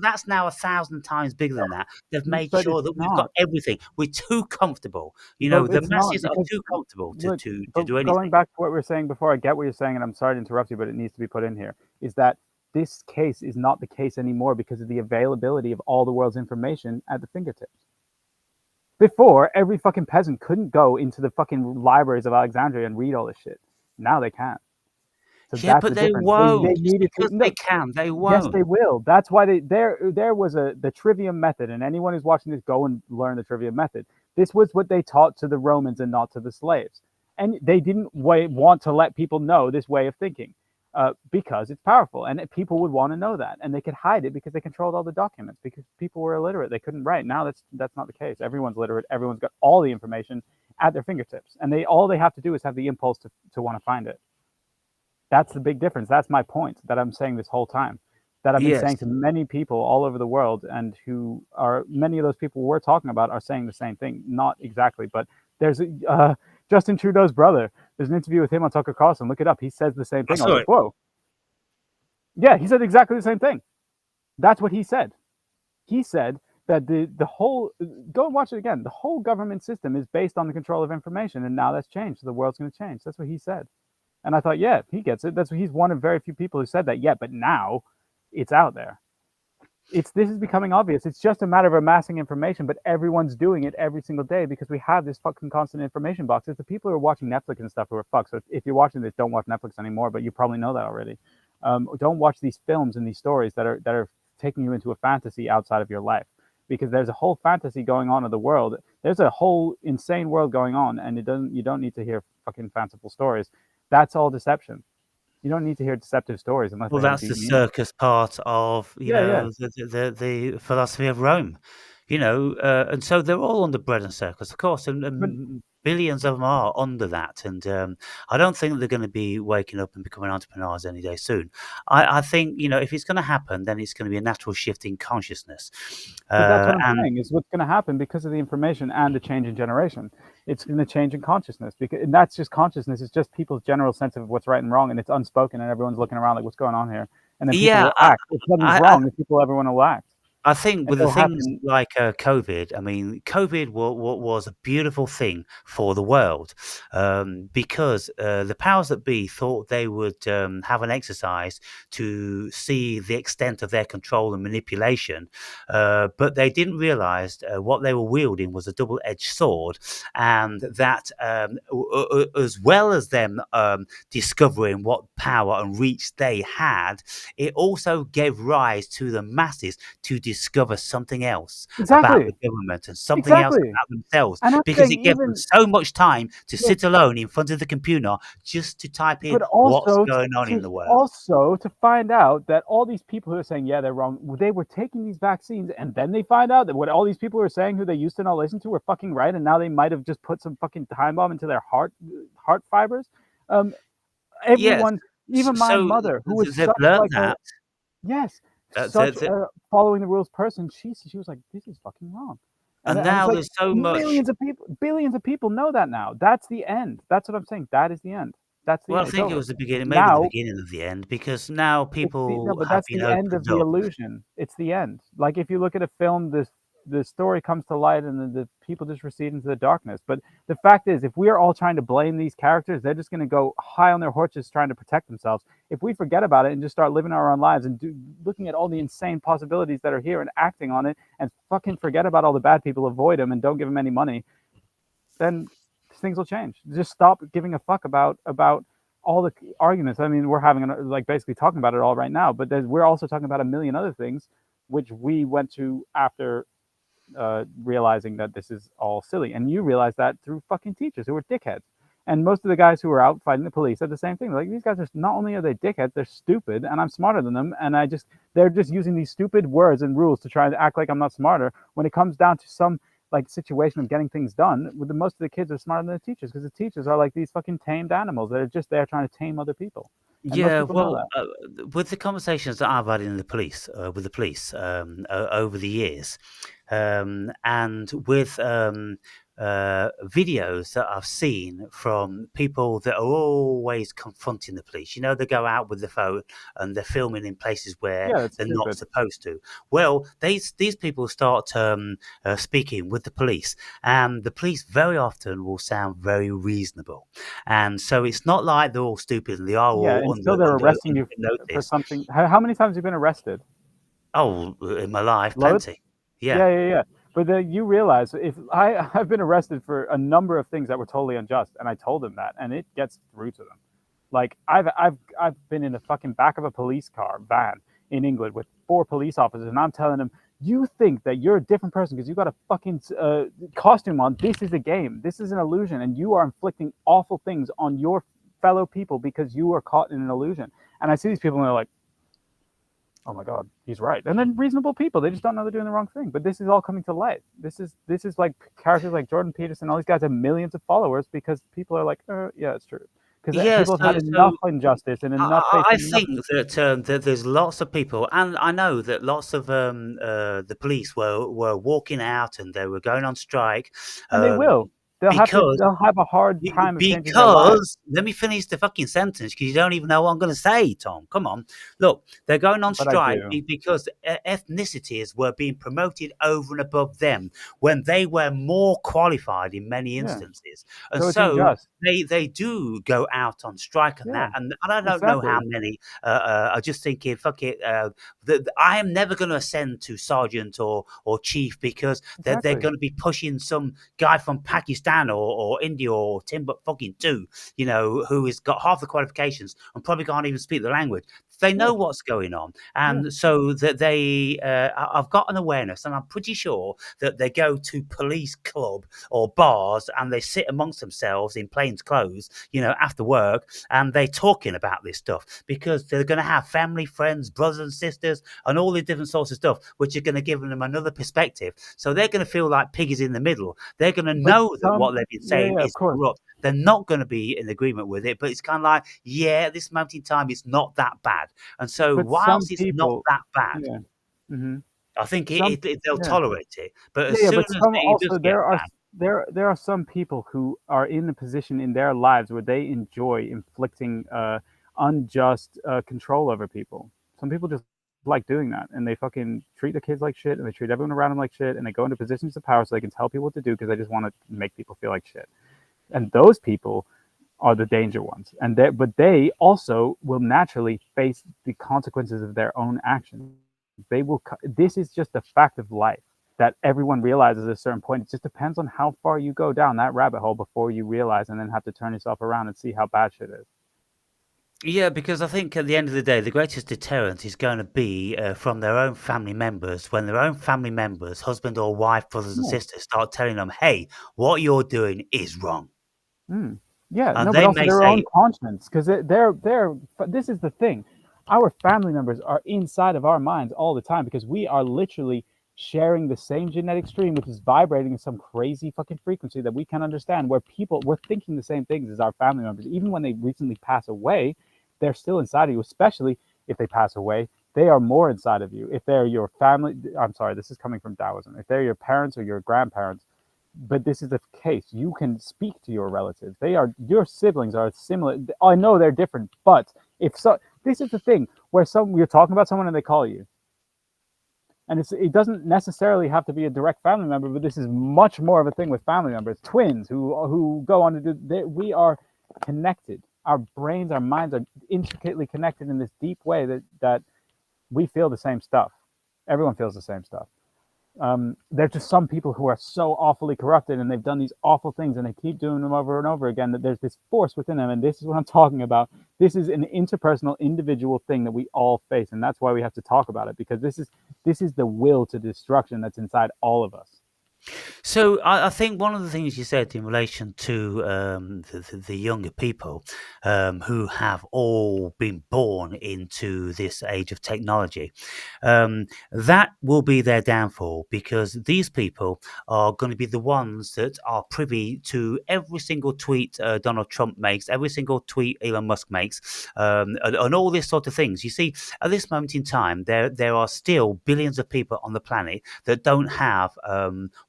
that's now 1,000 times bigger than that. They've made sure that we've got everything. We're too comfortable. The masses are too comfortable to do anything. Going back to what we were saying before, I get what you're saying, and I'm sorry to interrupt you, but it needs to be put in here, is that this case is not the case anymore because of the availability of all the world's information at the fingertips. Before, every fucking peasant couldn't go into the fucking libraries of Alexandria and read all this shit. Now they can. So but they won't. They can. They won't. Yes, they will. That's why there was the trivium method, and anyone who's watching this, go and learn the trivium method. This was what they taught to the Romans and not to the slaves. And they didn't want to let people know this way of thinking because it's powerful, and people would want to know that, and they could hide it because they controlled all the documents, because people were illiterate. They couldn't write. Now that's not the case. Everyone's literate. Everyone's got all the information at their fingertips, and all they have to do is have the impulse to want to find it. That's the big difference. That's my point that I'm saying this whole time, that I've been saying to many people all over the world, and many of those people we're talking about are saying the same thing. Not exactly, but there's Justin Trudeau's brother. There's an interview with him on Tucker Carlson. Look it up. He says the same thing. I was like, whoa. Yeah, he said exactly the same thing. That's what he said. He said that the whole, go and watch it again, the whole government system is based on the control of information, and now that's changed. So the world's going to change. That's what he said. And I thought, yeah, he gets it. He's one of very few people who said that. Yeah, but now it's out there. This is becoming obvious. It's just a matter of amassing information, but everyone's doing it every single day because we have this fucking constant information box. It's the people who are watching Netflix and stuff who are fucked. So if you're watching this, don't watch Netflix anymore, but you probably know that already. Don't watch these films and these stories that are taking you into a fantasy outside of your life. because there's a whole fantasy going on in the world. There's a whole insane world going on, and you don't need to hear fucking fanciful stories. That's all deception. You don't need to hear deceptive stories unless Well, they have a that's deep the meaning. circus part of, Yeah, yeah. the philosophy of Rome, and so they're all under bread and circus, of course, and, But billions of them are under that, and I don't think they're going to be waking up and becoming entrepreneurs any day soon. I think if it's going to happen, then it's going to be a natural shift in consciousness, that's what I'm and saying is what's going to happen because of the information and the change in generation. It's going to change in consciousness and that's just consciousness. It's just people's general sense of what's right and wrong, and it's unspoken, and everyone's looking around like, what's going on here? And then people yeah, will act. If something's I, wrong, everyone will act, I think and with the it'll things happen. like COVID, I mean, COVID was a beautiful thing for the world because the powers that be thought they would have an exercise to see the extent of their control and manipulation, but they didn't realize what they were wielding was a double-edged sword, and that as well as them discovering what power and reach they had, it also gave rise to the masses to discover something else about the Exactly, government and something else exactly. about themselves And I'm because saying it gave them even so much time to yeah, sit alone in front of the computer just to type in but what's also going on in the world. to find out that all these people who are saying yeah they're wrong, they were taking these vaccines, and then they find out that what all these people were saying who they used to not listen to were fucking right, and now they might have just put some fucking time bomb into their heart fibers. Um, Yes. everyone, even my So mother, who was they've such learned like a that. yes, The, such the, a following the rules person, she was like, this is fucking wrong. And it's now like there's so much. billions of people know that now. That's the end. That's what I'm saying. That is the end. That's the Well, I end. It's think it over. was the beginning, maybe the Now beginning of the end, because now it's the no, people but have that's been the end of opened the up. illusion. It's the end. Like if you look at a film, this the story comes to light, and the people just recede into the darkness. But the fact is, if we are all trying to blame these characters, they're just going to go high on their horses trying to protect themselves. If we forget about it and just start living our own lives and looking at all the insane possibilities that are here and acting on it, and fucking forget about all the bad people, avoid them, and don't give them any money, then things will change. Just stop giving a fuck about all the arguments. I mean, we're having like basically talking about it all right now, but we're also talking about a million other things, which we went to after realizing that this is all silly. And you realize that through fucking teachers who are dickheads. And most of the guys who are out fighting the police said the same thing. Like, these guys are not only are they dickheads, they're stupid, and I'm smarter than them. And they're just using these stupid words and rules to try and act like I'm not smarter. When it comes down to some like situation of getting things done, with most of the kids are smarter than the teachers, because the teachers are like these fucking tamed animals that are just there trying to tame other people. And most Yeah, people know well, that. with the conversations that I've had with the police over the years, and with videos that I've seen from people that are always confronting the police. They go out with the phone and they're filming in places where Yeah, that's they're not stupid. supposed to. Well, these people start speaking with the police, and the police very often will sound very reasonable. And so it's not like they're all stupid and they are Yeah, all until they're arresting under you for notice. something. How many times have you been arrested? Oh, in my life, Loads. plenty. Yeah. Yeah, yeah, yeah. But then you realize if I've been arrested for a number of things that were totally unjust, and I told them that, and it gets through to them. Like I've been in the fucking back of a police car van in England with 4 police officers, and I'm telling them, you think that you're a different person because you got a fucking costume on. This is a game. This is an illusion, and you are inflicting awful things on your fellow people because you are caught in an illusion. And I see these people, and they're like, oh my god, he's right. And then reasonable people, they just don't know they're doing the wrong thing. But this is all coming to light. This is like characters like Jordan Peterson. All these guys have millions of followers because people are like, yeah, it's true. Because Yeah, people have so had enough injustice and enough I facing enough, think that there's lots of people, and I know that lots of the police were walking out and they were going on strike, and they um, will. because They'll have a hard time of changing their lives. because let me finish the fucking sentence because you don't even know what I'm going to say, Tom. Come on. Look, they're going on But I strike do. because ethnicities were being promoted over and above them when they were more qualified in many Yeah. instances. And So it's so unjust. they do go out on strike on Yeah. that. And I don't know how Exactly. many are just thinking, fuck it, I am never going to ascend to sergeant or chief because they're Exactly. going to be pushing some guy from Pakistan Pakistan or India or Timbuktu, who has got half the qualifications and probably can't even speak the language. They know Yeah. what's going on, Yeah. and so that I've got an awareness, and I'm pretty sure that they go to police club or bars and they sit amongst themselves in plain clothes, after work, and they're talking about this stuff because they're going to have family, friends, brothers and sisters, and all these different sorts of stuff, which are going to give them another perspective. So they're going to feel like piggies in the middle. They're going to But know that what they've been yeah, saying yeah, of is course. corrupt. They're not going to be in agreement with it, but it's kind of like, yeah, at this moment in time, it's not that bad. And so, But some whilst it's not people, that bad, yeah. Hmm. I think Some, they'll yeah. tolerate it. But as Yeah, yeah, soon but as some it does also get bad, there are some people who are in a position in their lives where they enjoy inflicting unjust control over people. Some people just like doing that, and they fucking treat their kids like shit, and they treat everyone around them like shit, and they go into positions of power so they can tell people what to do because they just want to make people feel like shit. And those people are the danger ones, but they also will naturally face the consequences of their own actions. They will. This is just a fact of life that everyone realizes at a certain point. It just depends on how far you go down that rabbit hole before you realize, and then have to turn yourself around and see how bad shit is. yeah, because I think at the end of the day, the greatest deterrent is going to be from their own family members. When their own family members, husband or wife, brothers and Yeah. sisters, start telling them, "Hey, what you're doing is wrong," Mm. Yeah, and no, but they also may their own say, conscience, because they're. This is the thing, our family members are inside of our minds all the time because we are literally sharing the same genetic stream, which is vibrating in some crazy fucking frequency that we can understand. Where we're thinking the same things as our family members, even when they recently pass away, they're still inside of you. Especially if they pass away, they are more inside of you. If they're your family, I'm sorry, this is coming from Taoism. If they're your parents or your grandparents, but this is the case. You can speak to your relatives. They are your siblings are similar. I know they're different, but if so, this is the thing where you're talking about someone and they call you, and it doesn't necessarily have to be a direct family member, but this is much more of a thing with family members, twins who go on to do. We are connected. Our brains, our minds are intricately connected in this deep way that we feel the same stuff. Everyone feels the same stuff. There's just some people who are so awfully corrupted and they've done these awful things and they keep doing them over and over again, that there's this force within them. And this is what I'm talking about. This is an interpersonal, individual thing that we all face, and that's why we have to talk about it, because this is the will to destruction that's inside all of us. So I think one of the things you said in relation to the younger people who have all been born into this age of technology, that will be their downfall, because these people are going to be the ones that are privy to every single tweet Donald Trump makes, every single tweet Elon Musk makes, and all this sort of things. You see, at this moment in time, there are still billions of people on the planet that don't have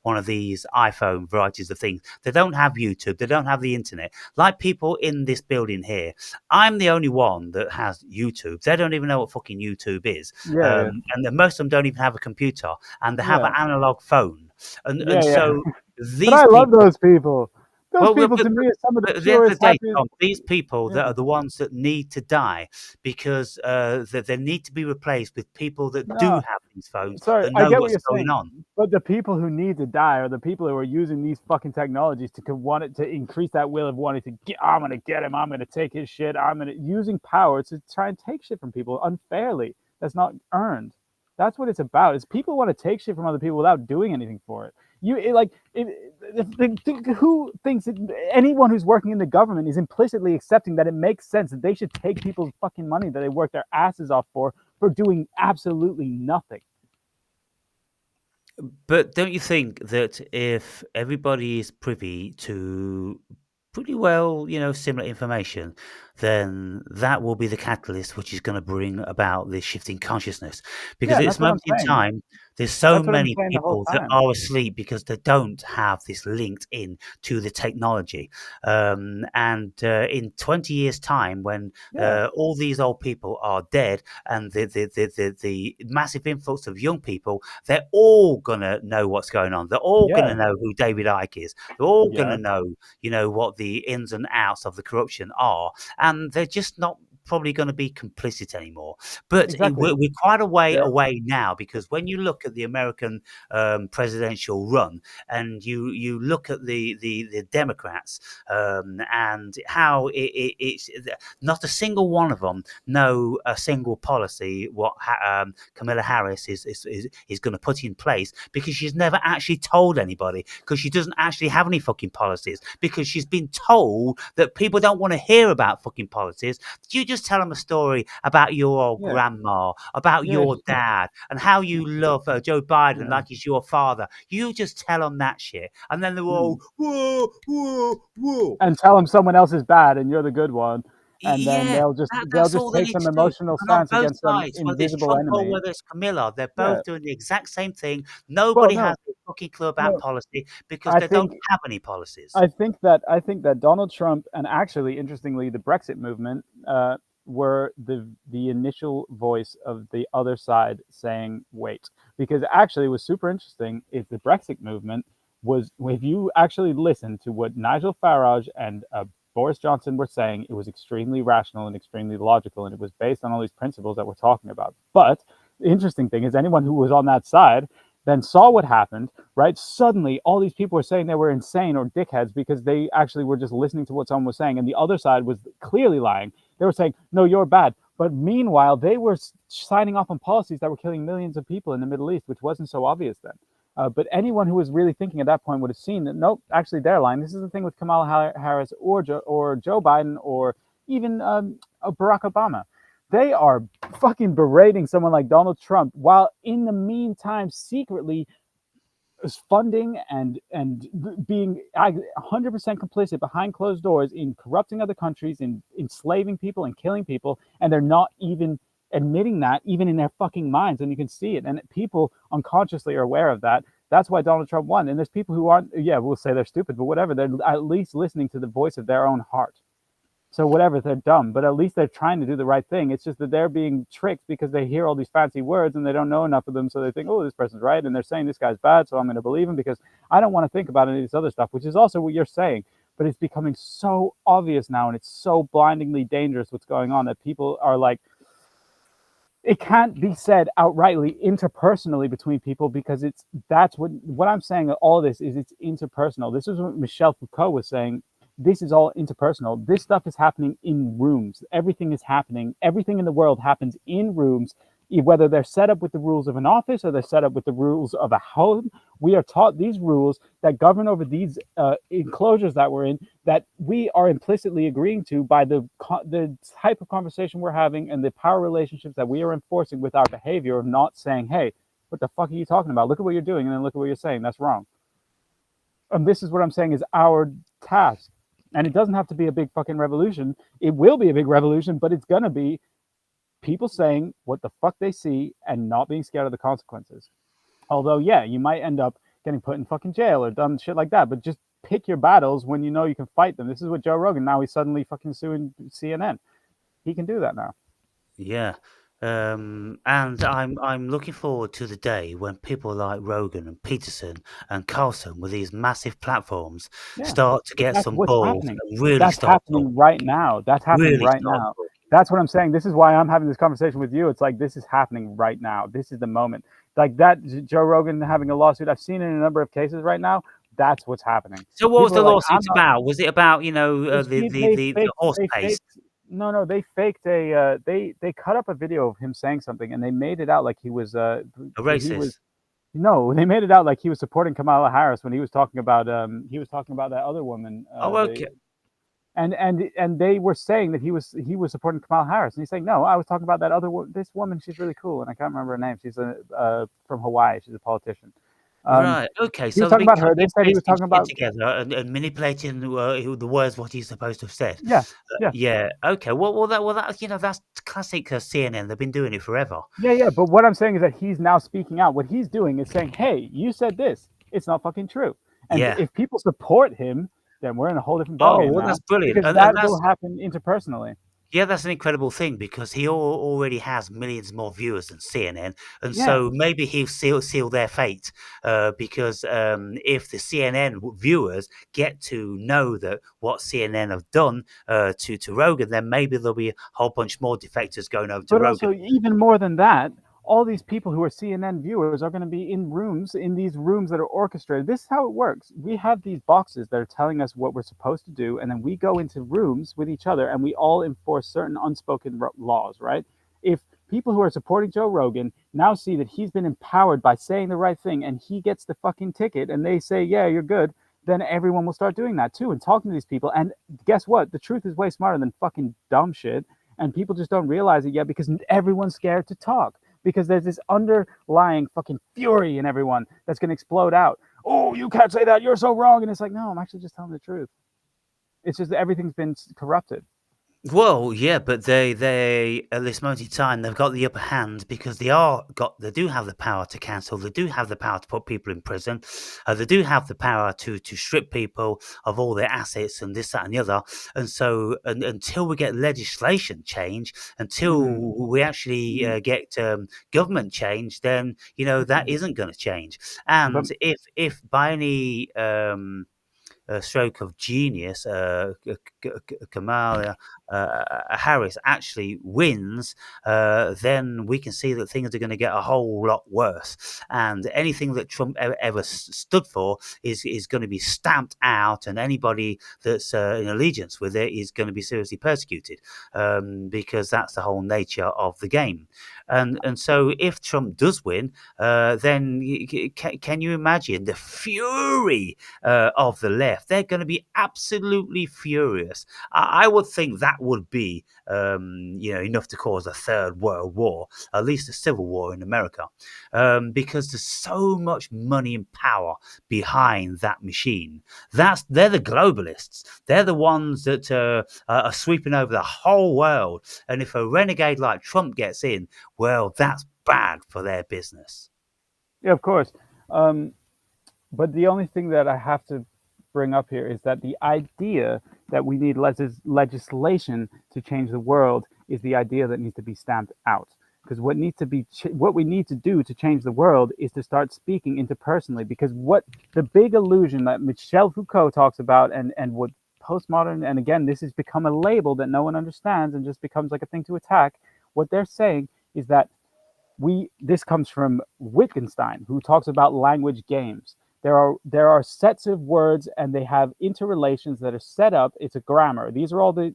one of these iPhone varieties of things. They don't have YouTube. They don't have the internet. Like people in this building here, I'm the only one that has YouTube. They don't even know what fucking YouTube is. Yeah, And then most of them don't even have a computer, and they have yeah, an analog phone. And yeah, yeah. so But these I love people, those people. Those well, people to me are some of the but at the end of the purest, day, happiest. Tom, these people that Yeah, are the ones that need to die, because they need to be replaced with people that do no, have these phones, sorry, that I know get what what's you're going saying. on. But the people who need to die are the people who are using these fucking technologies to want it to increase that will of wanting to get. I'm gonna get him. I'm gonna take his shit. I'm gonna using power to try and take shit from people unfairly. That's not earned. That's what it's about. Is people want to take shit from other people without doing anything for it. Who thinks anyone who's working in the government is implicitly accepting that it makes sense that they should take people's fucking money that they work their asses off for doing absolutely nothing. But don't you think that if everybody is privy to pretty well, similar information, then that will be the catalyst which is going to bring about this shifting consciousness? Because Yeah, at and this that's what I'm moment in saying. time, there's so That's what I'm many saying the whole people that time. are asleep because they don't have this linked in to the technology. And in 20 years' time, when Yeah, all these old people are dead, and the massive influx of young people, they're all gonna know what's going on. They're all gonna yeah, know who David Icke is. They're all yeah. gonna know, what the ins and outs of the corruption are, and they're just not probably going to be complicit anymore. But Exactly. we're quite a way Yeah. away now, because when you look at the American presidential run, and you look at the Democrats, and how it's not a single one of them know a single policy what Kamala Harris is going to put in place, because she's never actually told anybody, because she doesn't actually have any fucking policies, because she's been told that people don't want to hear about fucking policies. You just tell them a story about your old Yeah. grandma, about Yeah. your dad, and how you love Joe Biden Yeah. like he's your father. You just tell them that shit, and then they're all whoa, whoa, whoa. And tell them someone else is bad and you're the good one, and then Yeah, they'll that's just all they take need some to do. emotional And on stance both against some sides, whether it's invisible Trump or enemy. whether it's Camilla, they're Yeah. both doing the exact same thing. Well, Nobody no, has a fucking clue about no. policy, because I they don't think have any policies. I think that Donald Trump, and actually, interestingly, the Brexit movement were the initial voice of the other side saying wait, because actually it was super interesting. If the Brexit movement was, if you actually listen to what Nigel Farage and Boris Johnson were saying, it was extremely rational and extremely logical, and it was based on all these principles that we're talking about. But the interesting thing is, anyone who was on that side then saw what happened, right? Suddenly, all these people were saying they were insane or dickheads because they actually were just listening to what someone was saying, and the other side was clearly lying. They were saying, "No, you're bad." But meanwhile, they were signing off on policies that were killing millions of people in the Middle East, which wasn't so obvious then. But anyone who was really thinking at that point would have seen that, nope, actually they're lying. This is the thing with Kamala Harris or Joe Biden or even Barack Obama. They are fucking berating someone like Donald Trump, while in the meantime secretly funding and being 100% complicit behind closed doors in corrupting other countries, in enslaving people and killing people, and they're not even admitting that, even in their fucking minds, and you can see it, and people unconsciously are aware of that. That's why Donald Trump won. And there's people who aren't, yeah, we'll say they're stupid, but whatever, they're at least listening to the voice of their own heart. So whatever, they're dumb, but at least they're trying to do the right thing. It's just that they're being tricked because they hear all these fancy words and they don't know enough of them, so they think, oh, this person's right, and they're saying this guy's bad, so I'm going to believe him because I don't want to think about any of this other stuff, which is also what you're saying. But it's becoming so obvious now, and it's so blindingly dangerous what's going on, that people are like, it can't be said outrightly interpersonally between people, because that's what I'm saying. All this is, it's interpersonal. This is what Michel Foucault was saying. This is all interpersonal. This stuff is happening in rooms. Everything is happening. Everything in the world happens in rooms, whether they're set up with the rules of an office or they're set up with the rules of a home. We are taught these rules that govern over these enclosures that we're in, that we are implicitly agreeing to by the type of conversation we're having and the power relationships that we are enforcing with our behavior of not saying, hey, what the fuck are you talking about? Look at what you're doing, and then look at what you're saying. That's wrong. And this is what I'm saying is our task. And it doesn't have to be a big fucking revolution. It will be a big revolution, but it's going to be people saying what the fuck they see and not being scared of the consequences. Although, yeah, you might end up getting put in fucking jail or done shit like that, but just pick your battles when you know you can fight them. This is what Joe Rogan, now he's suddenly fucking suing CNN. He can do that now. Yeah. And I'm looking forward to the day when people like Rogan and Peterson and Carlson, with these massive platforms, Yeah, start to get that's some what's balls happening. and really That's start happening talking. right now. That's happening Really right start now. talking. That's what I'm saying. This is why I'm having this conversation with you. It's like, this is happening right now. This is the moment. Like that Joe Rogan having a lawsuit, I've seen in a number of cases right now. That's what's happening. So what was People the are like, lawsuit about? Was it about, the horse they pace? faked no, they faked they cut up a video of him saying something, and they made it out like he was A he was racist? no, they made it out like he was supporting Kamala Harris when he was talking about that other woman, Oh, okay. and they were saying that he was supporting Kamala Harris, and he's saying, no, I was talking about that other this woman. She's really cool, and I can't remember her name. She's from Hawaii. She's a politician. Right. Okay. He So was they've talking been about her. cutting They and said he was pasting talking shit about, together and manipulating the words what he's supposed to have said. yeah, yeah. Yeah. Okay. That's classic CNN. They've been doing it forever. Yeah. But what I'm saying is that he's now speaking out. What he's doing is saying, hey, you said this. It's not fucking true. And Yeah. if people support him, then we're in a whole different Oh, ballgame well, now, that's brilliant. because And that that's will happen interpersonally. Yeah, that's an incredible thing because he already has millions more viewers than CNN, and Yeah, so maybe he'll seal their fate. Because if the CNN viewers get to know that what CNN have done to Rogan, then maybe there'll be a whole bunch more defectors going over to but also Rogan. even more than that, all these people who are CNN viewers are going to be in these rooms that are orchestrated. This is how it works. We have these boxes that are telling us what we're supposed to do, and then we go into rooms with each other and we all enforce certain unspoken laws, right? If people who are supporting Joe Rogan now see that he's been empowered by saying the right thing and he gets the fucking ticket and they say, yeah, you're good, then everyone will start doing that too and talking to these people. And guess what? The truth is way smarter than fucking dumb shit. And people just don't realize it yet because everyone's scared to talk because there's this underlying fucking fury in everyone that's going to explode out. Oh, you can't say that. You're so wrong. And it's like, no, I'm actually just telling the truth. It's just that everything's been corrupted. Well, yeah, but they at this moment in time they've got the upper hand because they do have the power to cancel. They do have the power to put people in prison. They do have the power to strip people of all their assets and this, that, and the other. And so, until we get legislation change, Mm-hmm. until we actually get government change, then that isn't going to change. But And if by any stroke of genius, Kamala Harris actually wins, then we can see that things are going to get a whole lot worse. And anything that Trump ever stood for is going to be stamped out, and anybody that's in allegiance with it is going to be seriously persecuted, because that's the whole nature of the game. And so if Trump does win, then can you imagine the fury of the left? They're going to be absolutely furious. I would think that would be, enough to cause a third world war, at least a civil war in America, because there's so much money and power behind that machine. They're the globalists. They're the ones that are sweeping over the whole world. And if a renegade like Trump gets in, well, that's bad for their business. yeah, of course. Um, but the only thing that I have to bring up here is that the idea that we need legislation to change the world is the idea that needs to be stamped out. Because what we need to do to change the world is to start speaking interpersonally. Because what the big illusion that Michel Foucault talks about, and what postmodern, and again, this has become a label that no one understands and just becomes like a thing to attack. What they're saying is that this comes from Wittgenstein, who talks about language games. There are sets of words and they have interrelations that are set up. It's a grammar. These are all the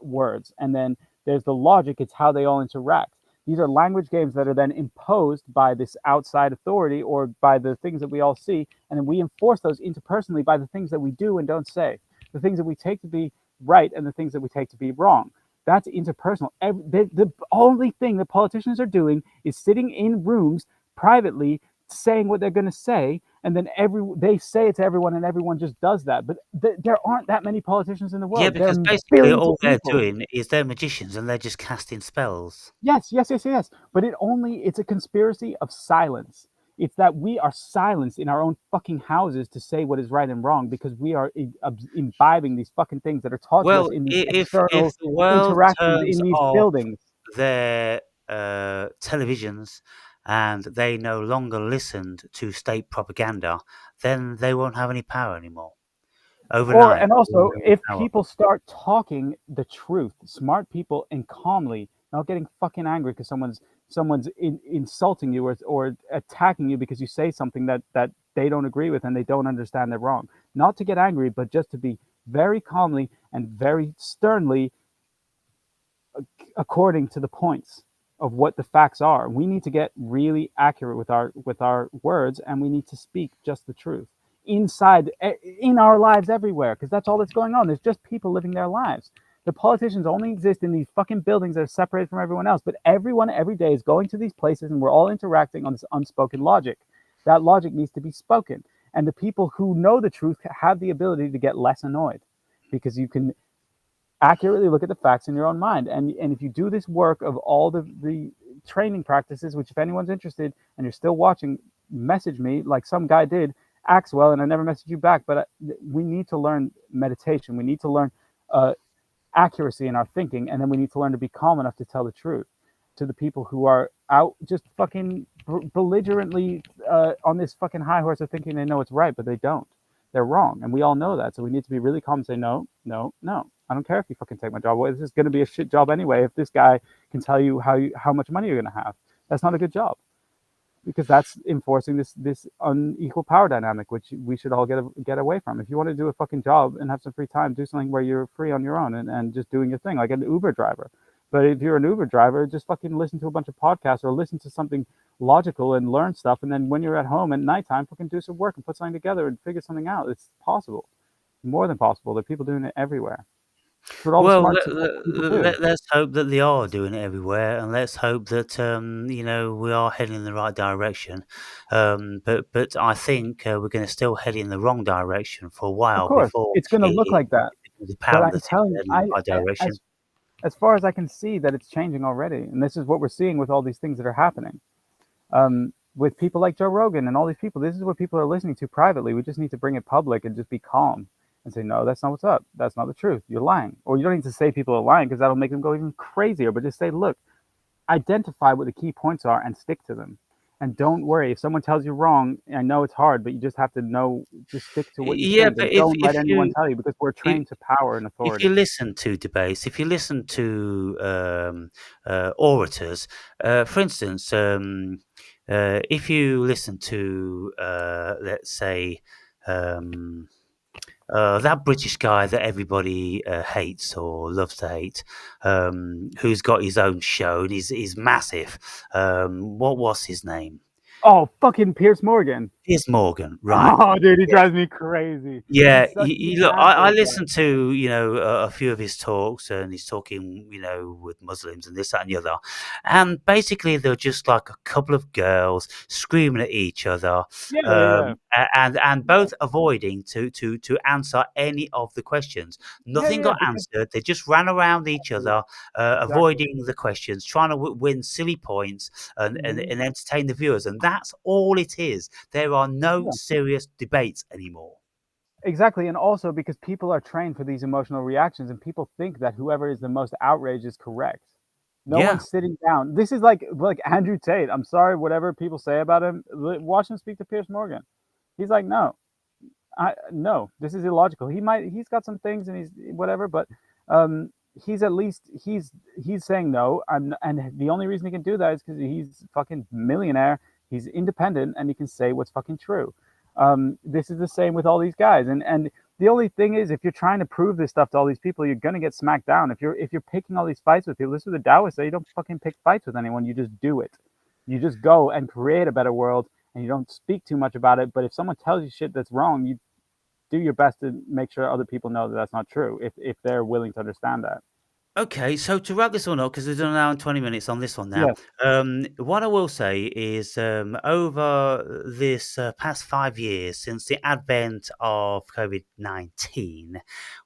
words. And then there's the logic, it's how they all interact. These are language games that are then imposed by this outside authority or by the things that we all see. And then we enforce those interpersonally by the things that we do and don't say, the things that we take to be right and the things that we take to be wrong. That's interpersonal. The only thing that politicians are doing is sitting in rooms privately saying what they're going to say, and then they say it to everyone, and everyone just does that. But there aren't that many politicians in the Yeah, world. There because are basically billions of all they're people. doing is they're magicians and they're just casting spells. Yes, yes, yes, yes. But it's a conspiracy of silence. It's that we are silenced in our own fucking houses to say what is right and wrong because we are imbibing these fucking things that are taught to us Well, in these if external the world interactions turns in these off buildings. their televisions and they no longer listened to state propaganda, then they won't have any power anymore. Or Overnight, and they won't also, have any if power. people start talking the truth, smart people, and calmly, not getting fucking angry because someone's insulting you or attacking you because you say something that they don't agree with and they don't understand they're wrong. Not to get angry, but just to be very calmly and very sternly according to the points of what the facts are. We need to get really accurate with our words, and we need to speak just the truth inside in our lives everywhere, because that's all that's going on. There's just people living their lives. The politicians only exist in these fucking buildings that are separated from everyone else, but everyone every day is going to these places, and we're all interacting on this unspoken logic. That logic needs to be spoken, and the people who know the truth have the ability to get less annoyed because you can accurately look at the facts in your own mind. And if you do this work of all the training practices, which if anyone's interested and you're still watching, message me like some guy did, Axwell, and I never messaged you back. But we need to learn meditation. We need to learn uh, accuracy in our thinking, and then we need to learn to be calm enough to tell the truth to the people who are out just fucking belligerently on this fucking high horse of thinking they know it's right, but they don't. They're wrong, and we all know that. So we need to be really calm and say, no, no, no. I don't care if you fucking take my job. Well, this is going to be a shit job anyway. If this guy can tell you how much money you're going to have, that's not a good job, because that's enforcing this unequal power dynamic, which we should all get away from. If you want to do a fucking job and have some free time, do something where you're free on your own and just doing your thing, like an Uber driver. But if you're an Uber driver, just fucking listen to a bunch of podcasts or listen to something logical and learn stuff. And then when you're at home at nighttime, fucking do some work and put something together and figure something out. It's possible, more than possible. There are people doing it everywhere. Well, let's hope that they are doing it everywhere, and let's hope that we are heading in the right direction. But I think we're going to still head in the wrong direction for a while of course, before it's going to look like that. But I'm telling you, direction. As far as I can see, that it's changing already, and this is what we're seeing with all these things that are happening. With people like Joe Rogan and all these people, this is what people are listening to privately. We just need to bring it public and just be calm and say, no, that's not what's up. That's not the truth. You're lying. Or you don't need to say people are lying, because that'll make them go even crazier. But just say, look, identify what the key points are and stick to them. And don't worry if someone tells you wrong. I know it's hard, but you just have to know, just stick to what you think. And don't let anyone tell you, because we're trained to power and authority. If you listen to debates, if you listen to orators, for instance, if you listen to, let's say, that British guy that everybody hates or loves to hate, who's got his own show and he's massive. What was his name? Oh, fucking Piers Morgan. Piers Morgan, right? Oh, dude, he drives me crazy. Yeah, look, I listened to a few of his talks, and he's talking with Muslims and this, that, and the other, and basically they're just like a couple of girls screaming at each other, and both avoiding to answer any of the questions. Nothing got answered. They just ran around each other, avoiding the questions, trying to win silly points and entertain the viewers, and that's all it is. There are no serious debates anymore. Exactly, and also because people are trained for these emotional reactions, and people think that whoever is the most outraged is correct. No one's sitting down. This is like Andrew Tate. I'm sorry, whatever people say about him. Watch him speak to Piers Morgan. He's like, no, this is illogical. He's got some things, and he's whatever, but he's at least he's saying no. And the only reason he can do that is because he's fucking millionaire. He's independent, and he can say what's fucking true. This is the same with all these guys, and the only thing is, if you're trying to prove this stuff to all these people, you're gonna get smacked down. If you're picking all these fights with people, this is what the Taoists say: you don't fucking pick fights with anyone. You just do it. You just go and create a better world, and you don't speak too much about it. But if someone tells you shit that's wrong, you do your best to make sure other people know that that's not true, if they're willing to understand that. Okay, so to wrap this one up, because we've done an hour and 20 minutes on this one now, what I will say is over this past 5 years, since the advent of COVID-19,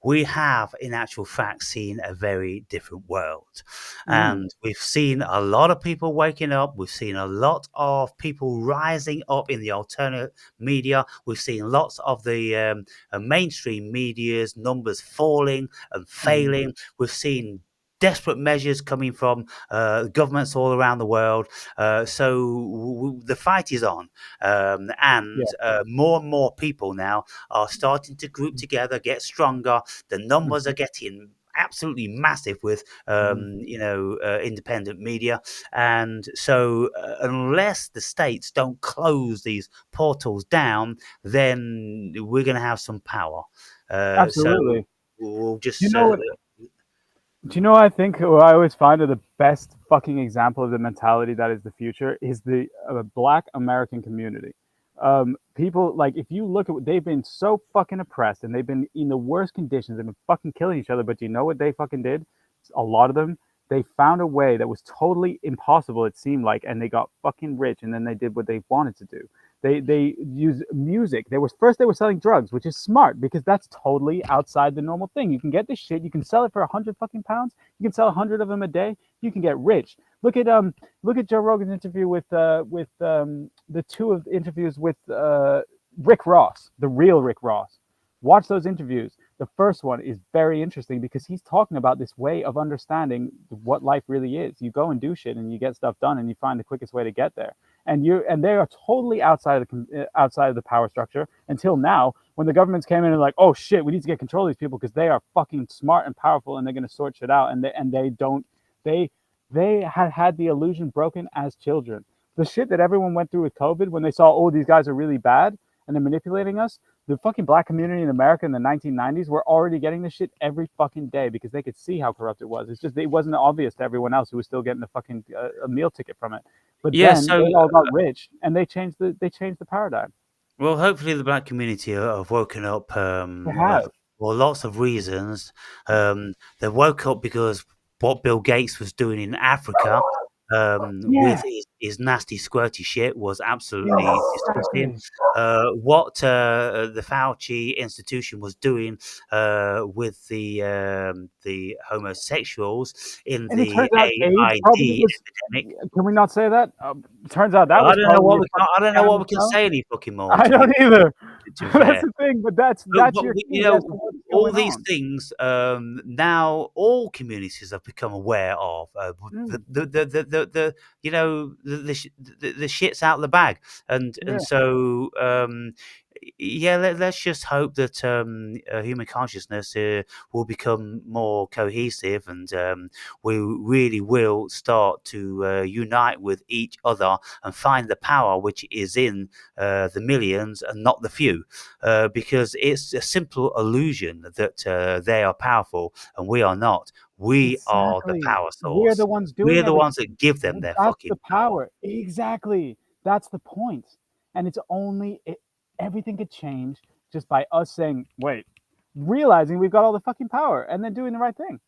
we have, in actual fact, seen a very different world. And we've seen a lot of people waking up. We've seen a lot of people rising up in the alternate media. We've seen lots of the mainstream media's numbers falling and failing. We've seen desperate measures coming from governments all around the world. So the fight is on. And more and more people now are starting to group together, get stronger. The numbers are getting absolutely massive with independent media, and so unless the states don't close these portals down, then we're going to have some power. Absolutely. So we'll just do you know what I think? What I always find are the best fucking example of the mentality that is the future is the Black American community. People, like, if you look at, they've been so fucking oppressed, and they've been in the worst conditions. They've been fucking killing each other. But you know what they fucking did? A lot of them, they found a way that was totally impossible, it seemed like, and they got fucking rich, and then they did what they wanted to do. They use music. They were selling drugs, which is smart, because that's totally outside the normal thing. You can get this shit, you can sell it for £100 you can sell 100 of them a day, you can get rich. Look at Joe Rogan's interview with the two of interviews with Rick Ross, the real Rick Ross, Watch those interviews. The first one is very interesting because he's talking about this way of understanding what life really is. You go and do shit and you get stuff done and you find the quickest way to get there. And they are totally outside of the power structure until now, when the governments came in and like, oh shit, we need to get control of these people because they are fucking smart and powerful and they're going to sort shit out. And they had the illusion broken as children. The shit that everyone went through with COVID when they saw, oh, these guys are really bad and they're manipulating us. The fucking black community in America in the 1990s were already getting this shit every fucking day because they could see how corrupt it was. It's just, it wasn't obvious to everyone else who was still getting a fucking a meal ticket from it. But Yeah, then so they all got rich and they changed the paradigm. well, hopefully the black community have woken up They have. for lots of reasons. They woke up because what Bill Gates was doing in Africa with his nasty squirty shit was absolutely disgusting. Exactly. What the Fauci institution was doing with the homosexuals in And it the turns out AIDS probably AIDS was. epidemic. Can we not say that? Turns out that I was don't know what probably we a can, I don't know what we can fucking scam. say any fucking more. I don't either. To be That's fair. the thing, but that's But your you key. know, That's what's all going these on. things now all communities have become aware of. The you know the shit's out of the bag, and Yeah. so yeah, let's just hope that human consciousness will become more cohesive, and we really will start to unite with each other and find the power which is in the millions and not the few. Because it's a simple illusion that they are powerful and we are not. We are the Exactly. power We're the source. ones We're doing the everything. ones that give them their That's fucking the power. Exactly. That's the point. And it's only everything could change just by us saying, wait, realizing we've got all the fucking power and then doing the right thing.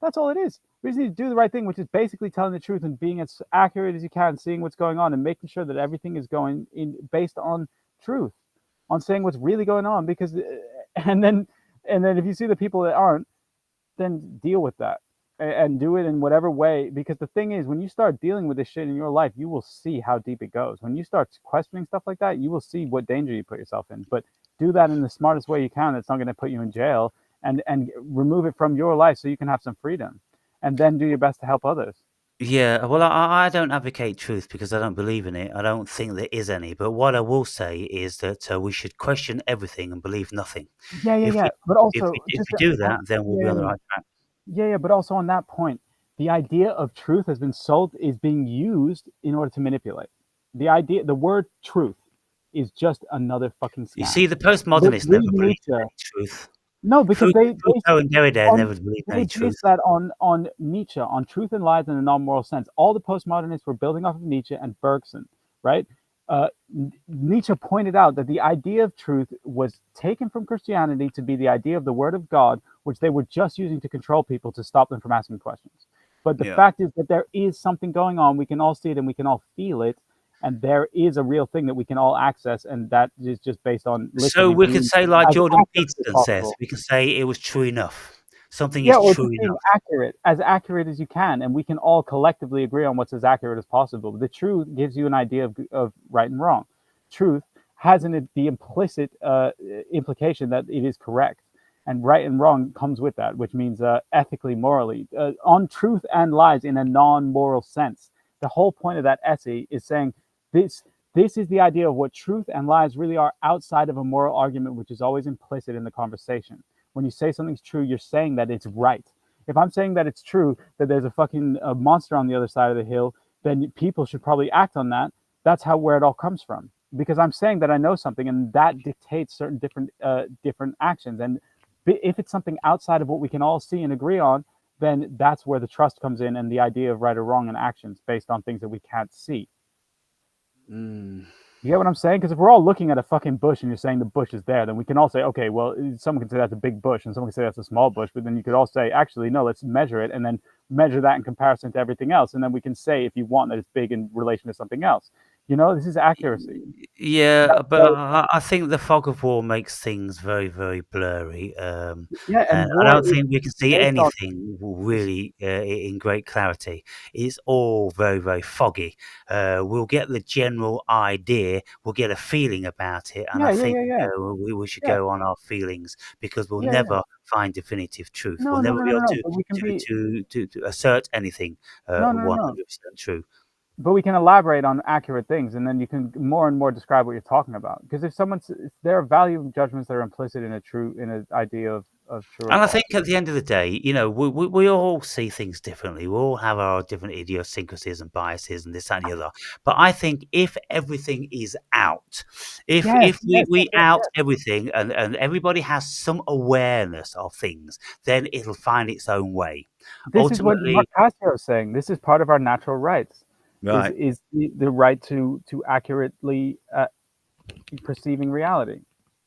That's all it is. We just need to do the right thing, which is basically telling the truth and being as accurate as you can, seeing what's going on and making sure that everything is going in based on truth, on saying what's really going on. Because and then if you see the people that aren't, then deal with that and do it in whatever way. Because the thing is, when you start dealing with this shit in your life, you will see how deep it goes. When you start questioning stuff like that, you will see what danger you put yourself in. But do that in the smartest way you can. That's not going to put you in jail, and remove it from your life so you can have some freedom, and then do your best to help others. Yeah, well, I don't advocate truth because I don't believe in it. I don't think there is any. But what I will say is that we should question everything and believe nothing. If we But also if just we do that, then we'll be on the yeah, right track. but also on that point, the idea of truth has been sold, is being used in order to manipulate. The word truth is just another fucking You scam. see, the postmodernists never Read believed Nietzsche. in any truth. No, because Foucault and Derrida on, never believed in they any base truth. that on Nietzsche, on truth and lies in a non-moral sense. All the postmodernists were building off of Nietzsche and Bergson, right? Nietzsche pointed out that the idea of truth was taken from Christianity to be the idea of the word of God, which they were just using to control people to stop them from asking questions. But the Yeah. fact is that there is something going on. We can all see it and we can all feel it. And there is a real thing that we can all access. And that is just based on So listening. we could say, like as Jordan accurately as Peterson says, possible. we can say it was true enough. Something Yeah, is or true just being enough. accurate, as accurate as you can, and we can all collectively agree on what's as accurate as possible. The truth gives you an idea of right and wrong. Truth has the implicit implication that it is correct, and right and wrong comes with that, which means ethically, morally, on truth and lies in a non-moral sense. The whole point of that essay is saying this. This is the idea of what truth and lies really are outside of a moral argument, which is always implicit in the conversation. When you say something's true, you're saying that it's right. If I'm saying that it's true that there's a fucking monster on the other side of the hill, then people should probably act on that. That's where it all comes from. Because I'm saying that I know something, and that dictates certain different actions. And if it's something outside of what we can all see and agree on, then that's where the trust comes in, and the idea of right or wrong in actions based on things that we can't see. Mm. You get what I'm saying? Because if we're all looking at a fucking bush and you're saying the bush is there, then we can all say, okay, well, someone can say that's a big bush and someone can say that's a small bush, but then you could all say, actually, no, let's measure it and then measure that in comparison to everything else. And then we can say, if you want, that it's big in relation to something else. This is accuracy. Yeah, but So I think the fog of war makes things very, very blurry. yeah, And and I war don't is think we can see based on anything really in great clarity. It's all very, very foggy. We'll get the general idea, we'll get a feeling about it, and I yeah, yeah, think yeah, yeah, we should yeah, go on our feelings because we'll yeah, yeah. never find definitive truth. We'll No, no, never no, be no, able no. But we can be to assert anything no, no, no, no. 100% true. But we can elaborate on accurate things, and then you can more and more describe what you're talking about. Because if there are value judgments that are implicit in an idea of true or And I false. think at the end of the day, we all see things differently. We all have our different idiosyncrasies and biases and this, that, and the other. But I think if everything is out, if Yes, we, yes, yes, we yes, out yes. everything and everybody has some awareness of things, then it'll find its own way. This is what Mark Ultimately, Castro is saying. This is part of our natural rights. Is right. is the right to accurately perceiving reality.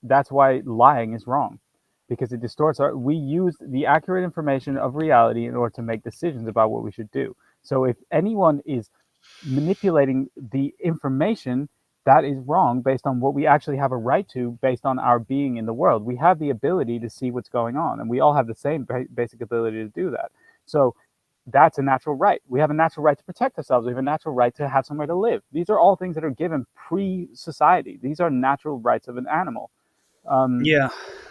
That's why lying is wrong, because it distorts our. We use the accurate information of reality in order to make decisions about what we should do. So if anyone is manipulating the information, that is wrong based on what we actually have a right to, based on our being in the world. We have the ability to see what's going on, and we all have the same basic ability to do that. So that's a natural right. We have a natural right to protect ourselves. We have a natural right to have somewhere to live. These are all things that are given pre-society. These are natural rights of an animal. Um, Yeah.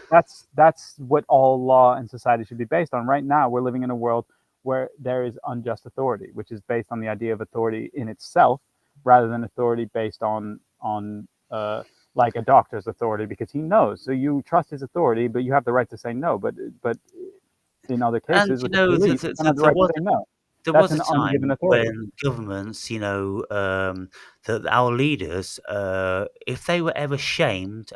that's what all law and society should be based on. Right now, we're living in a world where there is unjust authority, which is based on the idea of authority in itself, rather than authority based on like a doctor's authority, because he knows. So you trust his authority, but you have the right to say no. But in other And, cases, with the police, you don't have the there right to was say no. there That's was a an ungiven time authority. when governments, that our leaders, if they were ever shamed